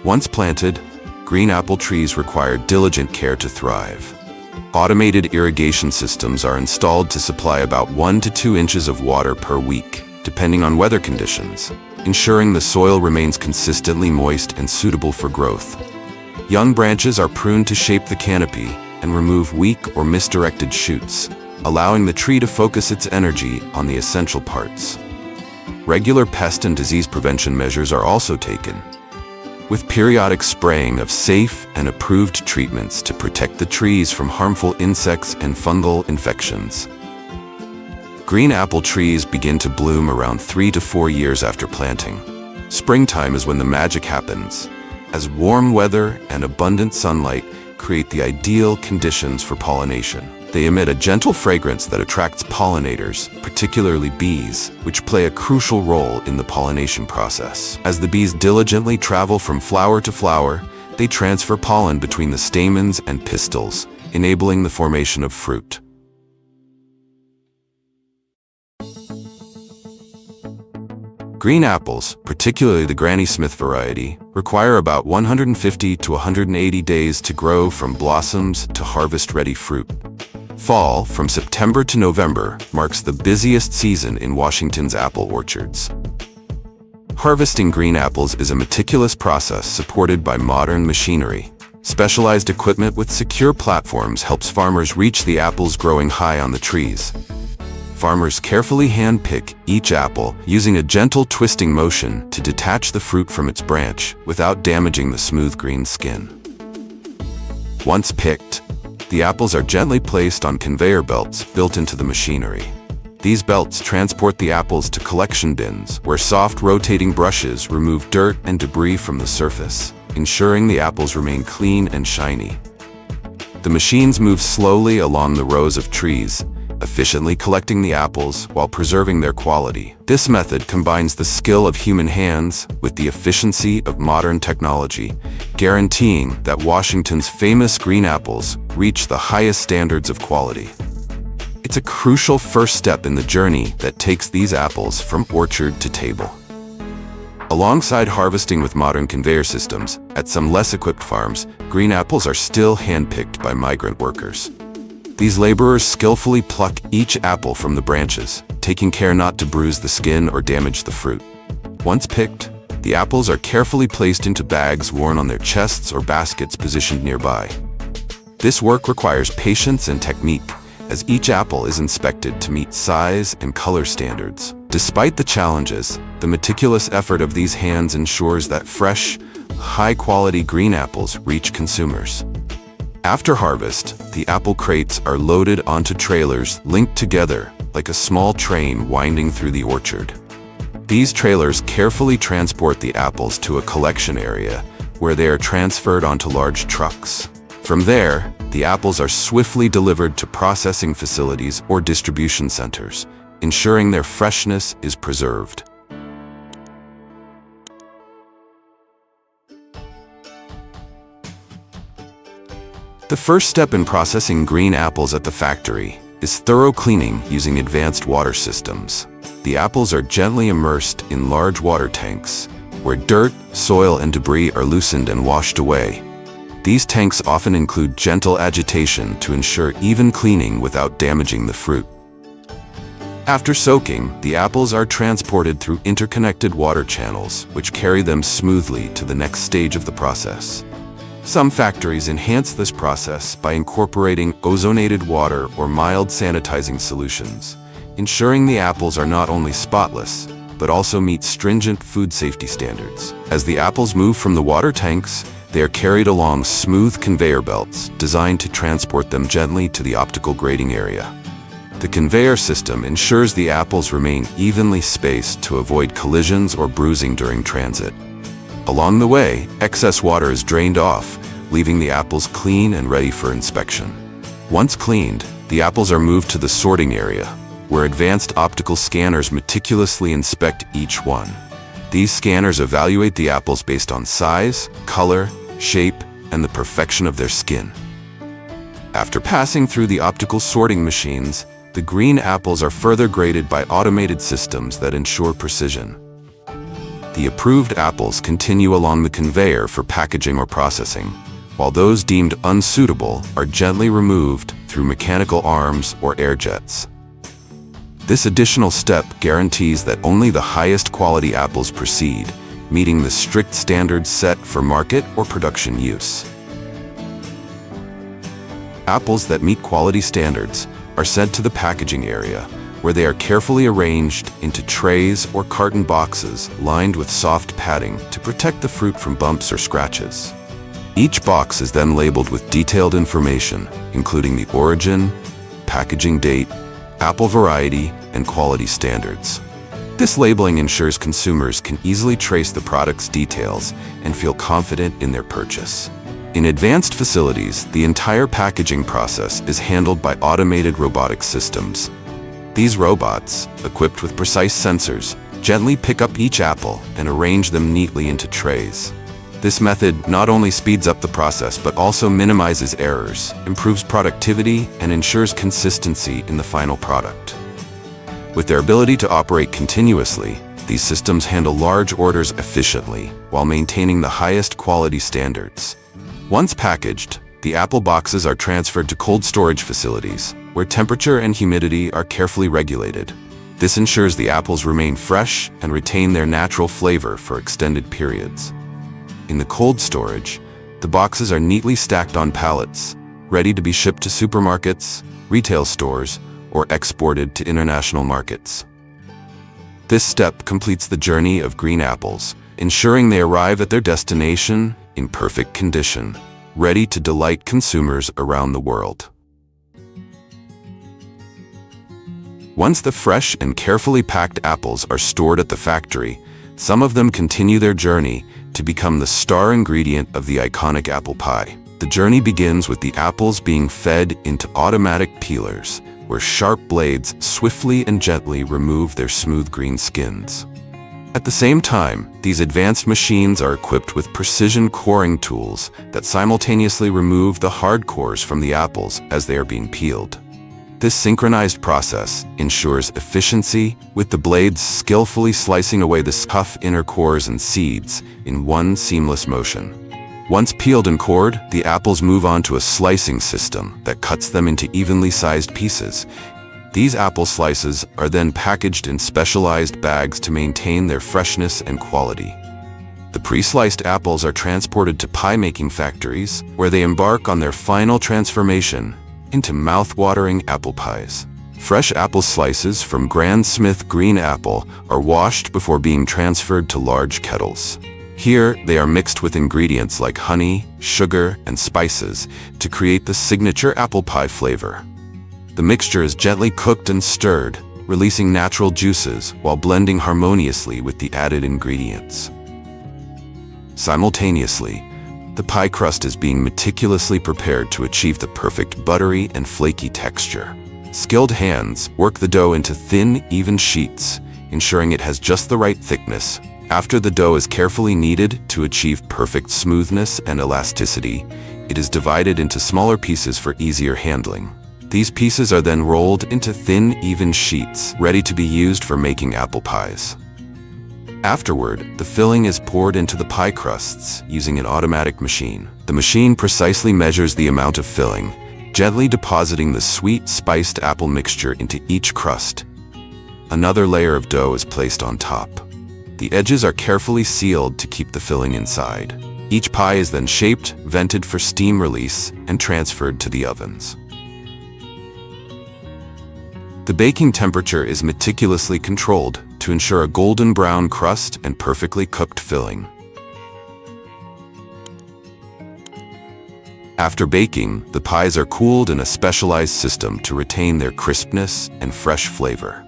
Once planted, green apple trees require diligent care to thrive. Automated irrigation systems are installed to supply about 1 to 2 inches of water per week, depending on weather conditions, ensuring the soil remains consistently moist and suitable for growth. Young branches are pruned to shape the canopy and remove weak or misdirected shoots, allowing the tree to focus its energy on the essential parts. Regular pest and disease prevention measures are also taken, with periodic spraying of safe and approved treatments to protect the trees from harmful insects and fungal infections. Green apple trees begin to bloom around 3 to 4 years after planting. Springtime is when the magic happens, as warm weather and abundant sunlight create the ideal conditions for pollination. They emit a gentle fragrance that attracts pollinators, particularly bees, which play a crucial role in the pollination process. As the bees diligently travel from flower to flower, they transfer pollen between the stamens and pistils, enabling the formation of fruit. Green apples, particularly the Granny Smith variety, require about 150 to 180 days to grow from blossoms to harvest-ready fruit. Fall, from September to November, marks the busiest season in Washington's apple orchards. Harvesting green apples is a meticulous process supported by modern machinery. Specialized equipment with secure platforms helps farmers reach the apples growing high on the trees. Farmers carefully hand-pick each apple, using a gentle twisting motion to detach the fruit from its branch without damaging the smooth green skin. Once picked, the apples are gently placed on conveyor belts built into the machinery. These belts transport the apples to collection bins, where soft rotating brushes remove dirt and debris from the surface, ensuring the apples remain clean and shiny. The machines move slowly along the rows of trees, efficiently collecting the apples while preserving their quality. This method combines the skill of human hands with the efficiency of modern technology, guaranteeing that Washington's famous green apples reach the highest standards of quality. It's a crucial first step in the journey that takes these apples from orchard to table. Alongside harvesting with modern conveyor systems, at some less equipped farms, green apples are still hand-picked by migrant workers. These laborers skillfully pluck each apple from the branches, taking care not to bruise the skin or damage the fruit. Once picked, The apples are carefully placed into bags worn on their chests or baskets positioned nearby. This work requires patience and technique, as each apple is inspected to meet size and color standards. Despite the challenges, the meticulous effort of these hands ensures that fresh, high-quality green apples reach consumers. After harvest, the apple crates are loaded onto trailers linked together like a small train winding through the orchard. These trailers carefully transport the apples to a collection area where they are transferred onto large trucks. From there, the apples are swiftly delivered to processing facilities or distribution centers, ensuring their freshness is preserved. The first step in processing green apples at the factory is thorough cleaning using advanced water systems. The apples are gently immersed in large water tanks, where dirt, soil, and debris are loosened and washed away. These tanks often include gentle agitation to ensure even cleaning without damaging the fruit. After soaking, the apples are transported through interconnected water channels, which carry them smoothly to the next stage of the process. Some factories enhance this process by incorporating ozonated water or mild sanitizing solutions, ensuring the apples are not only spotless, but also meet stringent food safety standards. As the apples move from the water tanks, they are carried along smooth conveyor belts designed to transport them gently to the optical grading area. The conveyor system ensures the apples remain evenly spaced to avoid collisions or bruising during transit. Along the way, excess water is drained off, leaving the apples clean and ready for inspection. Once cleaned, the apples are moved to the sorting area, where advanced optical scanners meticulously inspect each one. These scanners evaluate the apples based on size, color, shape, and the perfection of their skin. After passing through the optical sorting machines, the green apples are further graded by automated systems that ensure precision. The approved apples continue along the conveyor for packaging or processing, while those deemed unsuitable are gently removed through mechanical arms or air jets. This additional step guarantees that only the highest quality apples proceed, meeting the strict standards set for market or production use. Apples that meet quality standards are sent to the packaging area, where they are carefully arranged into trays or carton boxes lined with soft padding to protect the fruit from bumps or scratches. Each box is then labeled with detailed information, including the origin, packaging date, apple variety, and quality standards. This labeling ensures consumers can easily trace the product's details and feel confident in their purchase. In advanced facilities, the entire packaging process is handled by automated robotic systems. These robots, equipped with precise sensors, gently pick up each apple and arrange them neatly into trays. This method not only speeds up the process but also minimizes errors, improves productivity, and ensures consistency in the final product. With their ability to operate continuously, these systems handle large orders efficiently while maintaining the highest quality standards. Once packaged, the apple boxes are transferred to cold storage facilities, where temperature and humidity are carefully regulated. This ensures the apples remain fresh and retain their natural flavor for extended periods. In the cold storage, the boxes are neatly stacked on pallets, ready to be shipped to supermarkets, retail stores, or exported to international markets. This step completes the journey of green apples, ensuring they arrive at their destination in perfect condition, ready to delight consumers around the world. Once the fresh and carefully packed apples are stored at the factory, some of them continue their journey to become the star ingredient of the iconic apple pie. The journey begins with the apples being fed into automatic peelers, where sharp blades swiftly and gently remove their smooth green skins. At the same time, these advanced machines are equipped with precision coring tools that simultaneously remove the hard cores from the apples as they are being peeled. This synchronized process ensures efficiency, with the blades skillfully slicing away the tough inner cores and seeds in one seamless motion. Once peeled and cored, the apples move on to a slicing system that cuts them into evenly sized pieces. These apple slices are then packaged in specialized bags to maintain their freshness and quality. The pre-sliced apples are transported to pie-making factories, where they embark on their final transformation into mouth-watering apple pies. Fresh apple slices from Grand Smith green apple are washed before being transferred to large kettles. Here, they are mixed with ingredients like honey, sugar, and spices to create the signature apple pie flavor. The mixture is gently cooked and stirred, releasing natural juices while blending harmoniously with the added ingredients. Simultaneously, the pie crust is being meticulously prepared to achieve the perfect buttery and flaky texture. Skilled hands work the dough into thin, even sheets, ensuring it has just the right thickness. After the dough is carefully kneaded to achieve perfect smoothness and elasticity, it is divided into smaller pieces for easier handling. These pieces are then rolled into thin, even sheets, ready to be used for making apple pies. Afterward, the filling is poured into the pie crusts using an automatic machine. The machine precisely measures the amount of filling, gently depositing the sweet, spiced apple mixture into each crust. Another layer of dough is placed on top. The edges are carefully sealed to keep the filling inside. Each pie is then shaped, vented for steam release, and transferred to the ovens. The baking temperature is meticulously controlled to ensure a golden brown crust and perfectly cooked filling. After baking, the pies are cooled in a specialized system to retain their crispness and fresh flavor.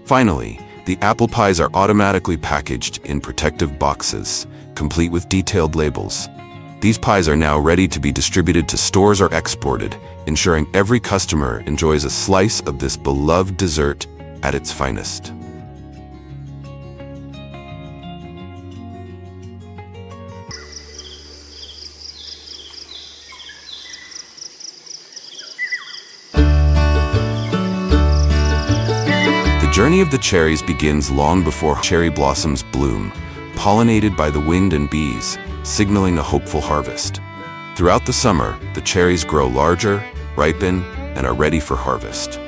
Finally, the apple pies are automatically packaged in protective boxes, complete with detailed labels. These pies are now ready to be distributed to stores or exported, ensuring every customer enjoys a slice of this beloved dessert at its finest. The journey of the cherries begins long before cherry blossoms bloom, pollinated by the wind and bees, signaling a hopeful harvest. Throughout the summer, the cherries grow larger, ripen, and are ready for harvest.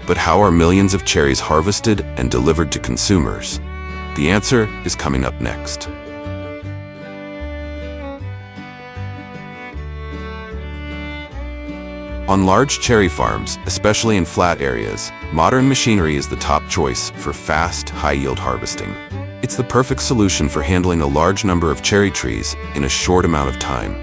But how are millions of cherries harvested and delivered to consumers? The answer is coming up next. On large cherry farms, especially in flat areas, modern machinery is the top choice for fast, high-yield harvesting. It's the perfect solution for handling a large number of cherry trees in a short amount of time.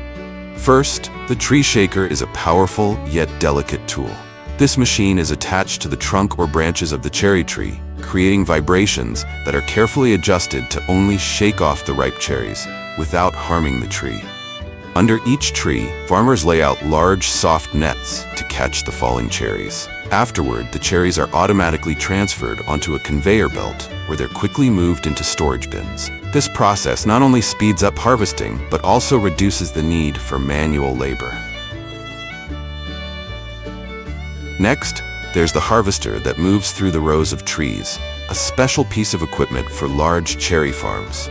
First, the tree shaker is a powerful yet delicate tool. This machine is attached to the trunk or branches of the cherry tree, creating vibrations that are carefully adjusted to only shake off the ripe cherries without harming the tree. Under each tree, farmers lay out large, soft nets to catch the falling cherries. Afterward, the cherries are automatically transferred onto a conveyor belt, where they're quickly moved into storage bins. This process not only speeds up harvesting, but also reduces the need for manual labor. Next, there's the harvester that moves through the rows of trees, a special piece of equipment for large cherry farms.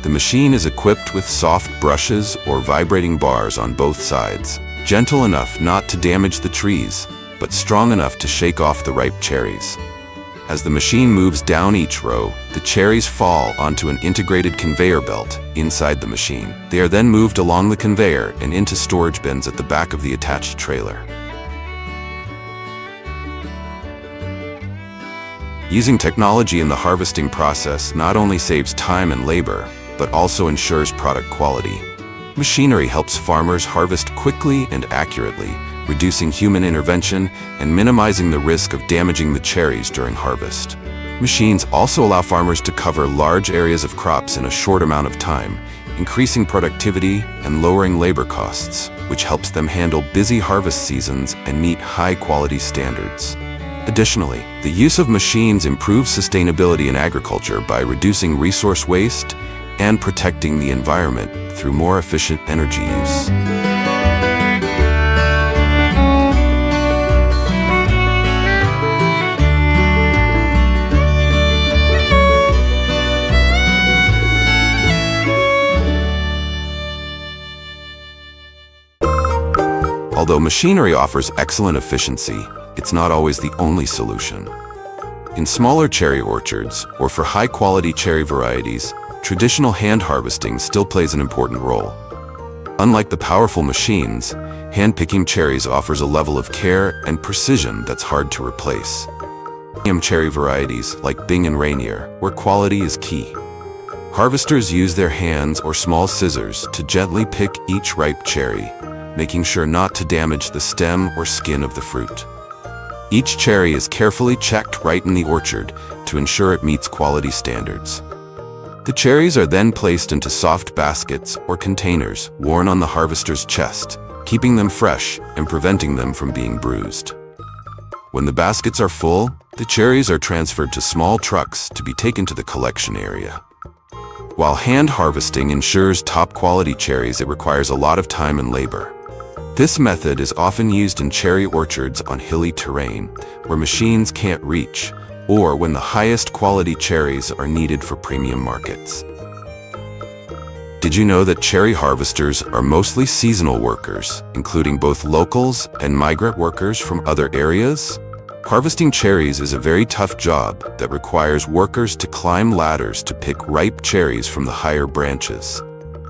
The machine is equipped with soft brushes or vibrating bars on both sides, gentle enough not to damage the trees, but strong enough to shake off the ripe cherries. As the machine moves down each row, the cherries fall onto an integrated conveyor belt inside the machine. They are then moved along the conveyor and into storage bins at the back of the attached trailer. Using technology in the harvesting process not only saves time and labor, but also ensures product quality. Machinery helps farmers harvest quickly and accurately, reducing human intervention and minimizing the risk of damaging the cherries during harvest. Machines also allow farmers to cover large areas of crops in a short amount of time, increasing productivity and lowering labor costs, which helps them handle busy harvest seasons and meet high-quality standards. Additionally, the use of machines improves sustainability in agriculture by reducing resource waste and protecting the environment through more efficient energy use. Although machinery offers excellent efficiency, it's not always the only solution. In smaller cherry orchards, or for high-quality cherry varieties, traditional hand harvesting still plays an important role. Unlike the powerful machines, hand-picking cherries offers a level of care and precision that's hard to replace. Premium cherry varieties like Bing and Rainier, where quality is key. Harvesters use their hands or small scissors to gently pick each ripe cherry, making sure not to damage the stem or skin of the fruit. Each cherry is carefully checked right in the orchard to ensure it meets quality standards. The cherries are then placed into soft baskets or containers worn on the harvester's chest, keeping them fresh and preventing them from being bruised. When the baskets are full, the cherries are transferred to small trucks to be taken to the collection area. While hand harvesting ensures top-quality cherries, it requires a lot of time and labor. This method is often used in cherry orchards on hilly terrain, where machines can't reach, or when the highest quality cherries are needed for premium markets. Did you know that cherry harvesters are mostly seasonal workers, including both locals and migrant workers from other areas? Harvesting cherries is a very tough job that requires workers to climb ladders to pick ripe cherries from the higher branches.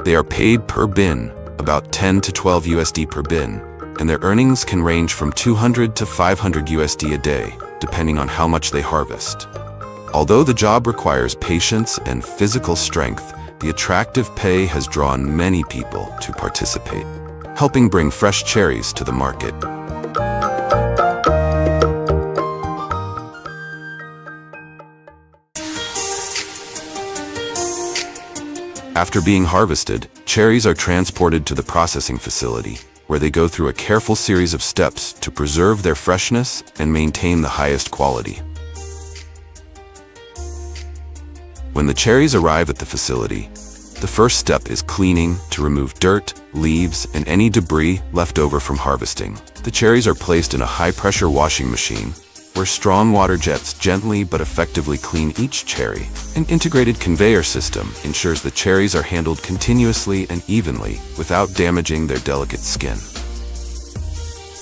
They are paid per bin, about 10 to 12 USD per bin, and their earnings can range from 200 to 500 USD a day, depending on how much they harvest. Although the job requires patience and physical strength, the attractive pay has drawn many people to participate, helping bring fresh cherries to the market. After being harvested, cherries are transported to the processing facility, where they go through a careful series of steps to preserve their freshness and maintain the highest quality. When the cherries arrive at the facility, the first step is cleaning to remove dirt, leaves, and any debris left over from harvesting. The cherries are placed in a high-pressure washing machine, where strong water jets gently but effectively clean each cherry. An integrated conveyor system ensures the cherries are handled continuously and evenly without damaging their delicate skin.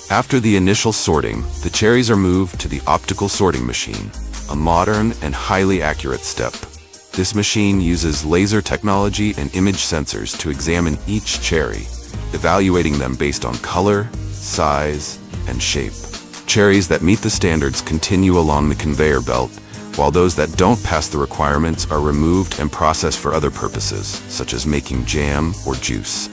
After the initial sorting, the cherries are moved to the optical sorting machine, a modern and highly accurate step. This machine uses laser technology and image sensors to examine each cherry, evaluating them based on color, size, and shape. Cherries that meet the standards continue along the conveyor belt, while those that don't pass the requirements are removed and processed for other purposes, such as making jam or juice.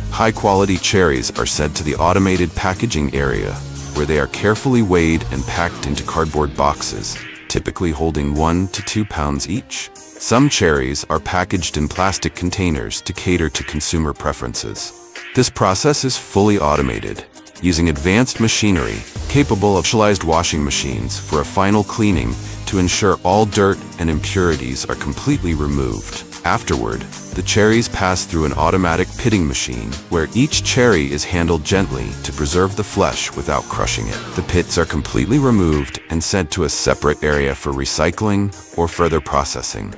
High-quality cherries are sent to the automated packaging area, where they are carefully weighed and packed into cardboard boxes, typically holding 1 to 2 pounds each. Some cherries are packaged in plastic containers to cater to consumer preferences. This process is fully automated, using advanced machinery capable of specialized washing machines for a final cleaning to ensure all dirt and impurities are completely removed. Afterward, the cherries pass through an automatic pitting machine, where each cherry is handled gently to preserve the flesh without crushing it. The pits are completely removed and sent to a separate area for recycling or further processing.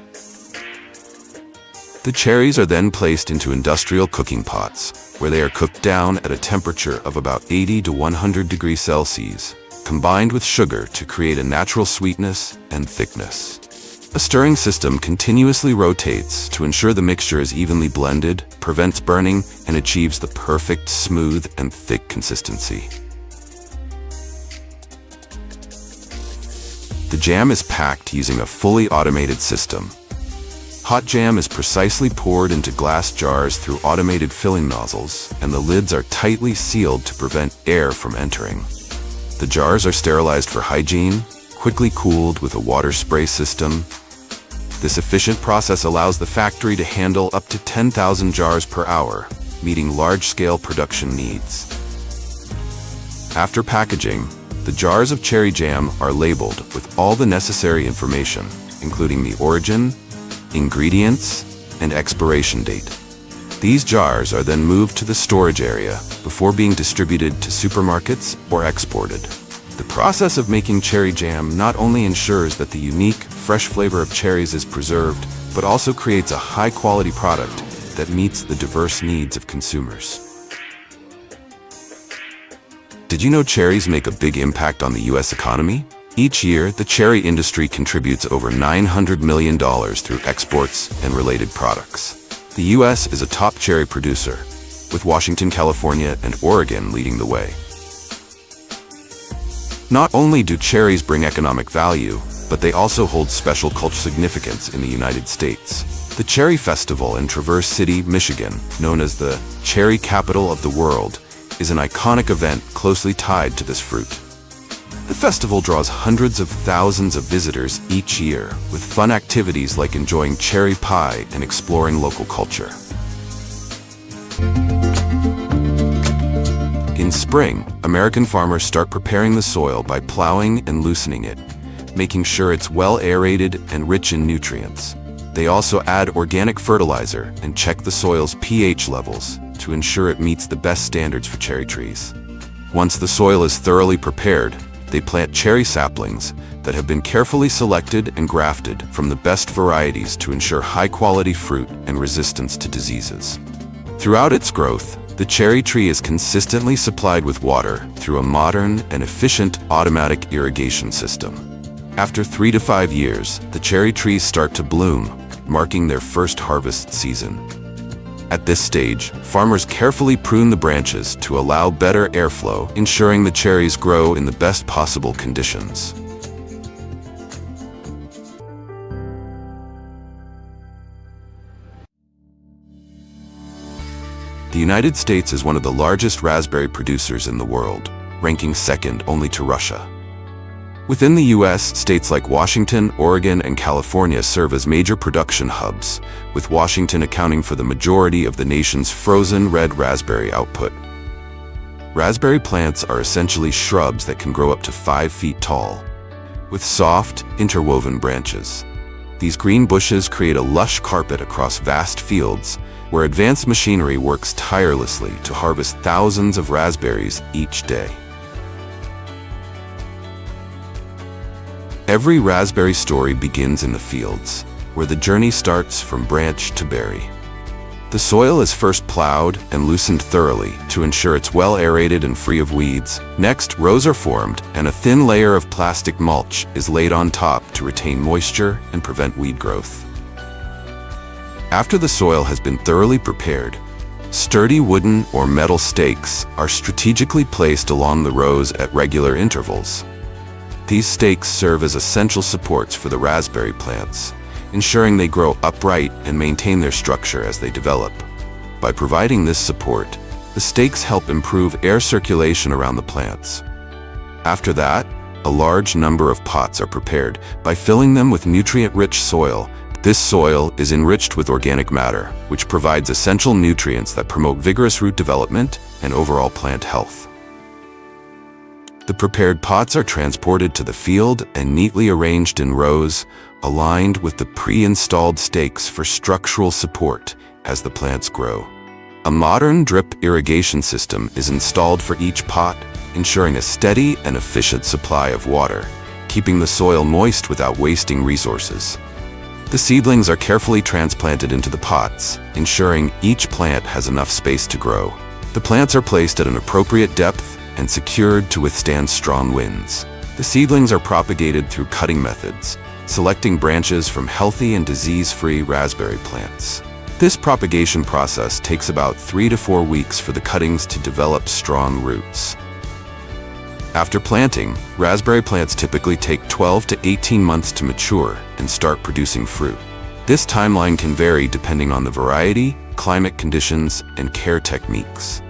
The cherries are then placed into industrial cooking pots, where they are cooked down at a temperature of about 80 to 100 degrees Celsius, combined with sugar to create a natural sweetness and thickness. A stirring system continuously rotates to ensure the mixture is evenly blended, prevents burning, and achieves the perfect smooth and thick consistency. The jam is packed using a fully automated system. Hot jam is precisely poured into glass jars through automated filling nozzles, and the lids are tightly sealed to prevent air from entering. The jars are sterilized for hygiene, quickly cooled with a water spray system. This efficient process allows the factory to handle up to 10,000 jars per hour, meeting large-scale production needs. After packaging, the jars of cherry jam are labeled with all the necessary information, including the origin, ingredients, and expiration date. These jars are then moved to the storage area before being distributed to supermarkets or exported. The process of making cherry jam not only ensures that the unique, fresh flavor of cherries is preserved, but also creates a high-quality product that meets the diverse needs of consumers. Did you know cherries make a big impact on the U.S. economy? Each year, the cherry industry contributes over $900 million through exports and related products. The U.S. is a top cherry producer, with Washington, California, and Oregon leading the way. Not only do cherries bring economic value, but they also hold special cultural significance in the United States. The Cherry Festival in Traverse City, Michigan, known as the cherry capital of the world, is an iconic event closely tied to this fruit. The festival draws hundreds of thousands of visitors each year, with fun activities like enjoying cherry pie and exploring local culture. In spring, American farmers start preparing the soil by plowing and loosening it, making sure it's well aerated and rich in nutrients. They also add organic fertilizer and check the soil's pH levels to ensure it meets the best standards for cherry trees. Once the soil is thoroughly prepared, they plant cherry saplings that have been carefully selected and grafted from the best varieties to ensure high-quality fruit and resistance to diseases. Throughout its growth, the cherry tree is consistently supplied with water through a modern and efficient automatic irrigation system. After 3 to 5 years, the cherry trees start to bloom, marking their first harvest season. At this stage, farmers carefully prune the branches to allow better airflow, ensuring the cherries grow in the best possible conditions. The United States is one of the largest raspberry producers in the world, ranking second only to Russia. Within the U.S., states like Washington, Oregon, and California serve as major production hubs, with Washington accounting for the majority of the nation's frozen red raspberry output. Raspberry plants are essentially shrubs that can grow up to 5 feet tall, with soft, interwoven branches. These green bushes create a lush carpet across vast fields, where advanced machinery works tirelessly to harvest thousands of raspberries each day. Every raspberry story begins in the fields, where the journey starts from branch to berry. The soil is first plowed and loosened thoroughly to ensure it's well aerated and free of weeds. Next, rows are formed, and a thin layer of plastic mulch is laid on top to retain moisture and prevent weed growth. After the soil has been thoroughly prepared, sturdy wooden or metal stakes are strategically placed along the rows at regular intervals. These stakes serve as essential supports for the raspberry plants, ensuring they grow upright and maintain their structure as they develop. By providing this support, the stakes help improve air circulation around the plants. After that, a large number of pots are prepared by filling them with nutrient-rich soil. This soil is enriched with organic matter, which provides essential nutrients that promote vigorous root development and overall plant health. The prepared pots are transported to the field and neatly arranged in rows, aligned with the pre-installed stakes for structural support as the plants grow. A modern drip irrigation system is installed for each pot, ensuring a steady and efficient supply of water, keeping the soil moist without wasting resources. The seedlings are carefully transplanted into the pots, ensuring each plant has enough space to grow. The plants are placed at an appropriate depth and secured to withstand strong winds. The seedlings are propagated through cutting methods, selecting branches from healthy and disease-free raspberry plants. This propagation process takes about 3 to 4 weeks for the cuttings to develop strong roots. After planting, raspberry plants typically take 12 to 18 months to mature and start producing fruit. This timeline can vary depending on the variety, climate conditions, and care techniques.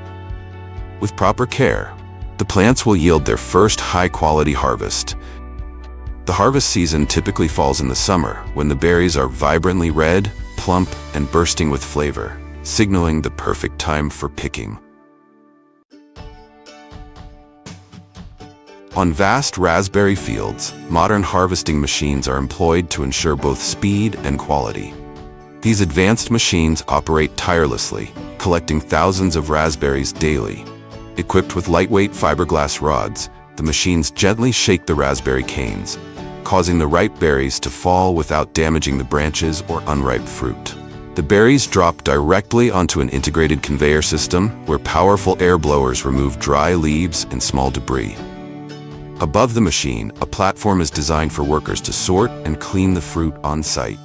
With proper care, the plants will yield their first high-quality harvest. The harvest season typically falls in the summer, when the berries are vibrantly red, plump, and bursting with flavor, signaling the perfect time for picking. On vast raspberry fields, modern harvesting machines are employed to ensure both speed and quality. These advanced machines operate tirelessly, collecting thousands of raspberries daily. Equipped with lightweight fiberglass rods, the machines gently shake the raspberry canes, causing the ripe berries to fall without damaging the branches or unripe fruit. The berries drop directly onto an integrated conveyor system where powerful air blowers remove dry leaves and small debris. Above the machine, a platform is designed for workers to sort and clean the fruit on site.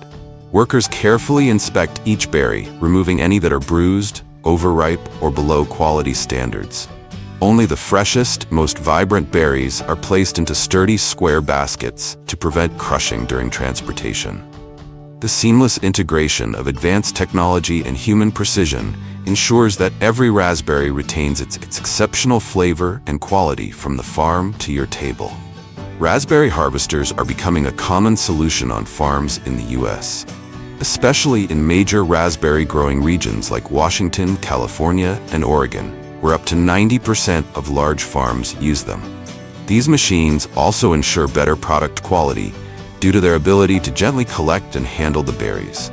Workers carefully inspect each berry, removing any that are bruised, overripe, or below quality standards. Only the freshest, most vibrant berries are placed into sturdy square baskets to prevent crushing during transportation. The seamless integration of advanced technology and human precision ensures that every raspberry retains its exceptional flavor and quality from the farm to your table. Raspberry harvesters are becoming a common solution on farms in the U.S., especially in major raspberry growing regions like Washington, California, and Oregon, where up to 90% of large farms use them. These machines also ensure better product quality due to their ability to gently collect and handle the berries.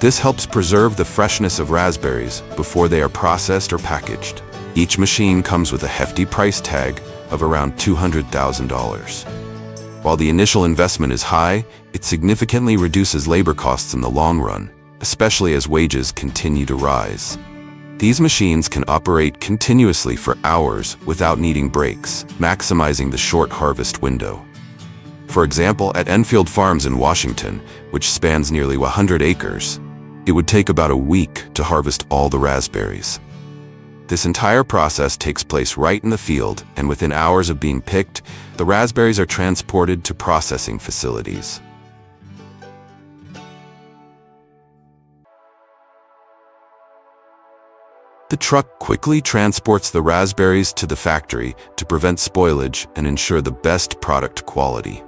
This helps preserve the freshness of raspberries before they are processed or packaged. Each machine comes with a hefty price tag of around $200,000. While the initial investment is high, it significantly reduces labor costs in the long run, especially as wages continue to rise. These machines can operate continuously for hours without needing breaks, maximizing the short harvest window. For example, at Enfield Farms in Washington, which spans nearly 100 acres, it would take about a week to harvest all the raspberries. This entire process takes place right in the field, and within hours of being picked, the raspberries are transported to processing facilities. The truck quickly transports the raspberries to the factory to prevent spoilage and ensure the best product quality.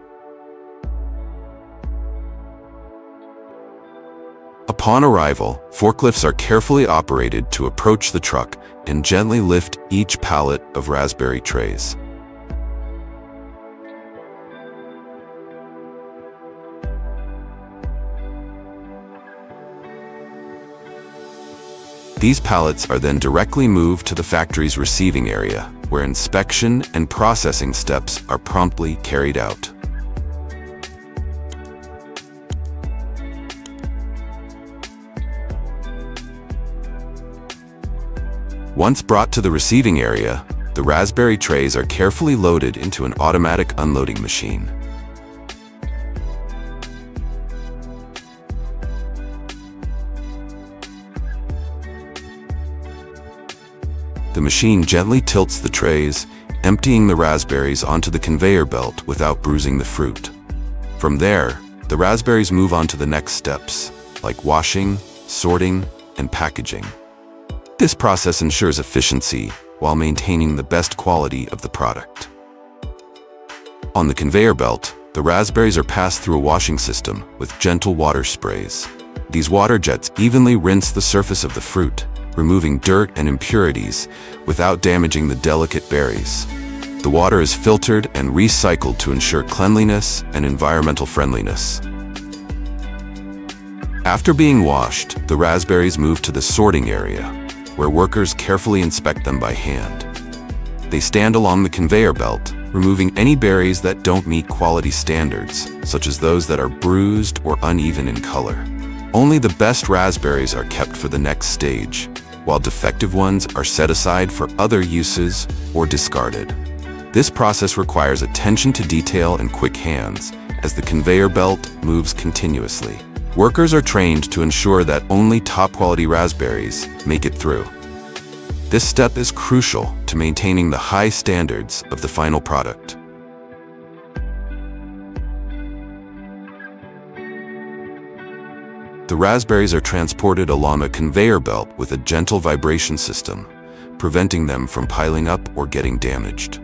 Upon arrival, forklifts are carefully operated to approach the truck and gently lift each pallet of raspberry trays. These pallets are then directly moved to the factory's receiving area, where inspection and processing steps are promptly carried out. Once brought to the receiving area, the raspberry trays are carefully loaded into an automatic unloading machine. The machine gently tilts the trays, emptying the raspberries onto the conveyor belt without bruising the fruit. From there, the raspberries move on to the next steps, like washing, sorting, and packaging. This process ensures efficiency while maintaining the best quality of the product. On the conveyor belt, the raspberries are passed through a washing system with gentle water sprays. These water jets evenly rinse the surface of the fruit, removing dirt and impurities without damaging the delicate berries. The water is filtered and recycled to ensure cleanliness and environmental friendliness. After being washed, the raspberries move to the sorting area, where workers carefully inspect them by hand. They stand along the conveyor belt, removing any berries that don't meet quality standards, such as those that are bruised or uneven in color. Only the best raspberries are kept for the next stage, while defective ones are set aside for other uses or discarded. This process requires attention to detail and quick hands, as the conveyor belt moves continuously. Workers are trained to ensure that only top-quality raspberries make it through. This step is crucial to maintaining the high standards of the final product. The raspberries are transported along a conveyor belt with a gentle vibration system, preventing them from piling up or getting damaged.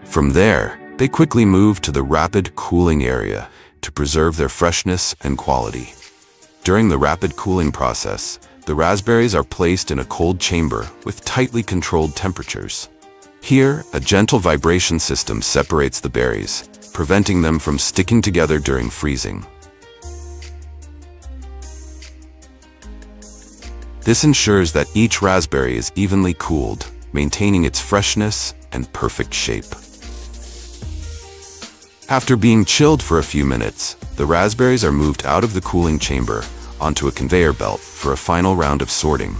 From there, they quickly move to the rapid cooling area to preserve their freshness and quality. During the rapid cooling process, the raspberries are placed in a cold chamber with tightly controlled temperatures. Here, a gentle vibration system separates the berries, preventing them from sticking together during freezing. This ensures that each raspberry is evenly cooled, maintaining its freshness and perfect shape. After being chilled for a few minutes, the raspberries are moved out of the cooling chamber onto a conveyor belt for a final round of sorting.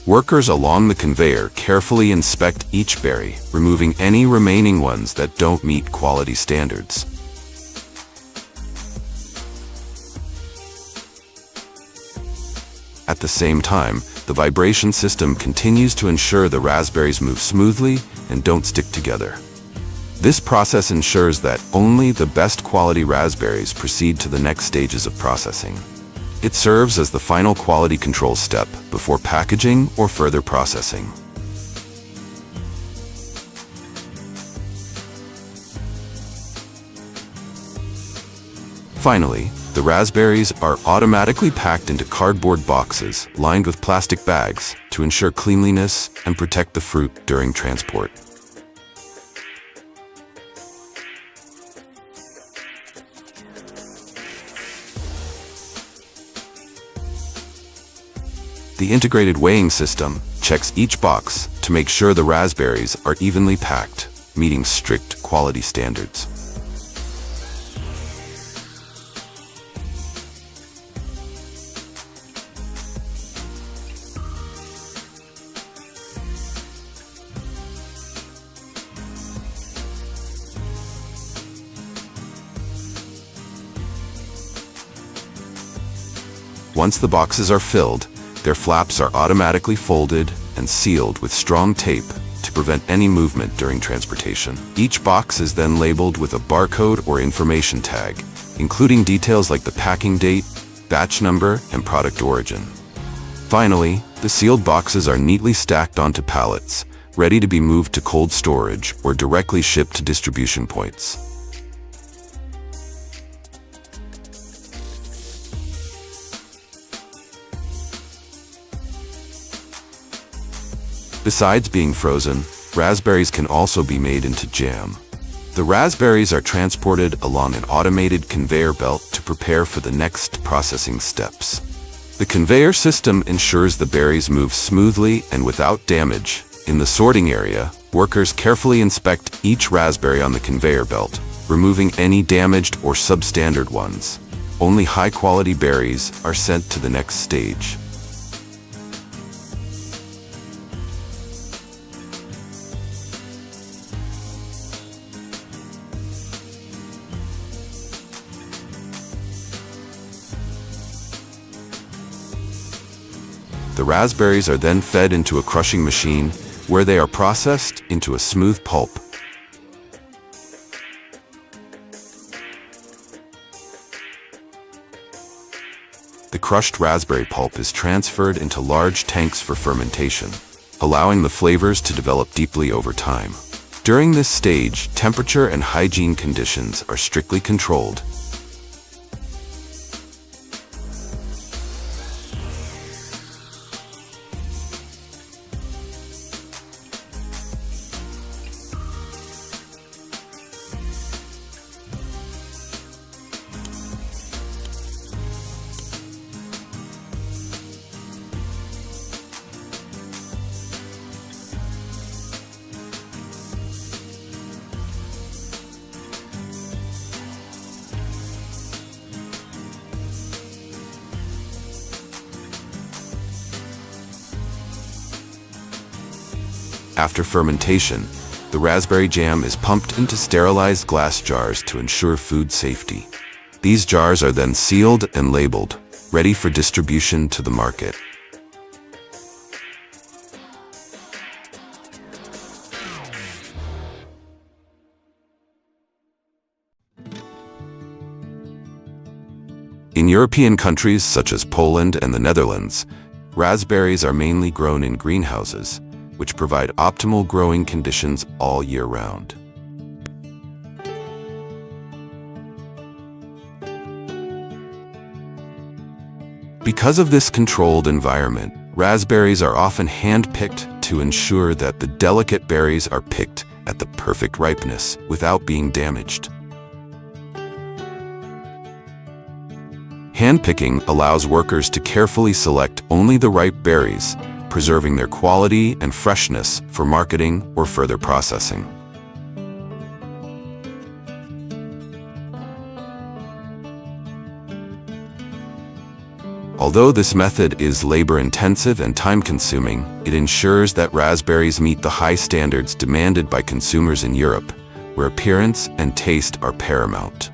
Workers along the conveyor carefully inspect each berry, removing any remaining ones that don't meet quality standards. At the same time, the vibration system continues to ensure the raspberries move smoothly and don't stick together. This process ensures that only the best quality raspberries proceed to the next stages of processing. It serves as the final quality control step before packaging or further processing. Finally, the raspberries are automatically packed into cardboard boxes lined with plastic bags to ensure cleanliness and protect the fruit during transport. The integrated weighing system checks each box to make sure the raspberries are evenly packed, meeting strict quality standards. Once the boxes are filled, their flaps are automatically folded and sealed with strong tape to prevent any movement during transportation. Each box is then labeled with a barcode or information tag, including details like the packing date, batch number, and product origin. Finally, the sealed boxes are neatly stacked onto pallets, ready to be moved to cold storage or directly shipped to distribution points. Besides being frozen, raspberries can also be made into jam. The raspberries are transported along an automated conveyor belt to prepare for the next processing steps. The conveyor system ensures the berries move smoothly and without damage. In the sorting area, workers carefully inspect each raspberry on the conveyor belt, removing any damaged or substandard ones. Only high-quality berries are sent to the next stage. The raspberries are then fed into a crushing machine, where they are processed into a smooth pulp. The crushed raspberry pulp is transferred into large tanks for fermentation, allowing the flavors to develop deeply over time. During this stage, temperature and hygiene conditions are strictly controlled. After fermentation, the raspberry jam is pumped into sterilized glass jars to ensure food safety. These jars are then sealed and labeled, ready for distribution to the market. In European countries such as Poland and the Netherlands, raspberries are mainly grown in greenhouses, which provide optimal growing conditions all year round. Because of this controlled environment, raspberries are often hand-picked to ensure that the delicate berries are picked at the perfect ripeness without being damaged. Hand-picking allows workers to carefully select only the ripe berries, preserving their quality and freshness for marketing or further processing. Although this method is labor-intensive and time-consuming, it ensures that raspberries meet the high standards demanded by consumers in Europe, where appearance and taste are paramount.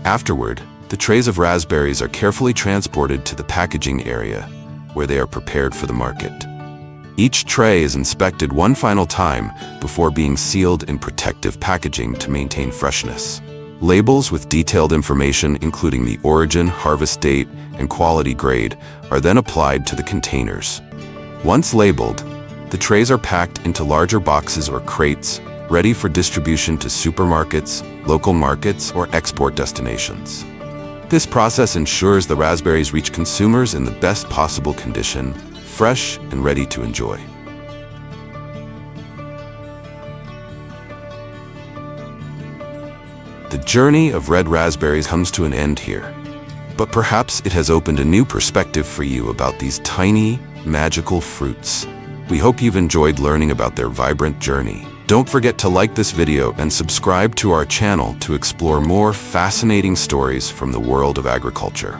Afterward, the trays of raspberries are carefully transported to the packaging area, where they are prepared for the market. Each tray is inspected one final time before being sealed in protective packaging to maintain freshness. Labels with detailed information, including the origin, harvest date, and quality grade, are then applied to the containers. Once labeled, the trays are packed into larger boxes or crates, ready for distribution to supermarkets, local markets, or export destinations. This process ensures the raspberries reach consumers in the best possible condition, fresh and ready to enjoy. The journey of red raspberries comes to an end here, but perhaps it has opened a new perspective for you about these tiny, magical fruits. We hope you've enjoyed learning about their vibrant journey. Don't forget to like this video and subscribe to our channel to explore more fascinating stories from the world of agriculture.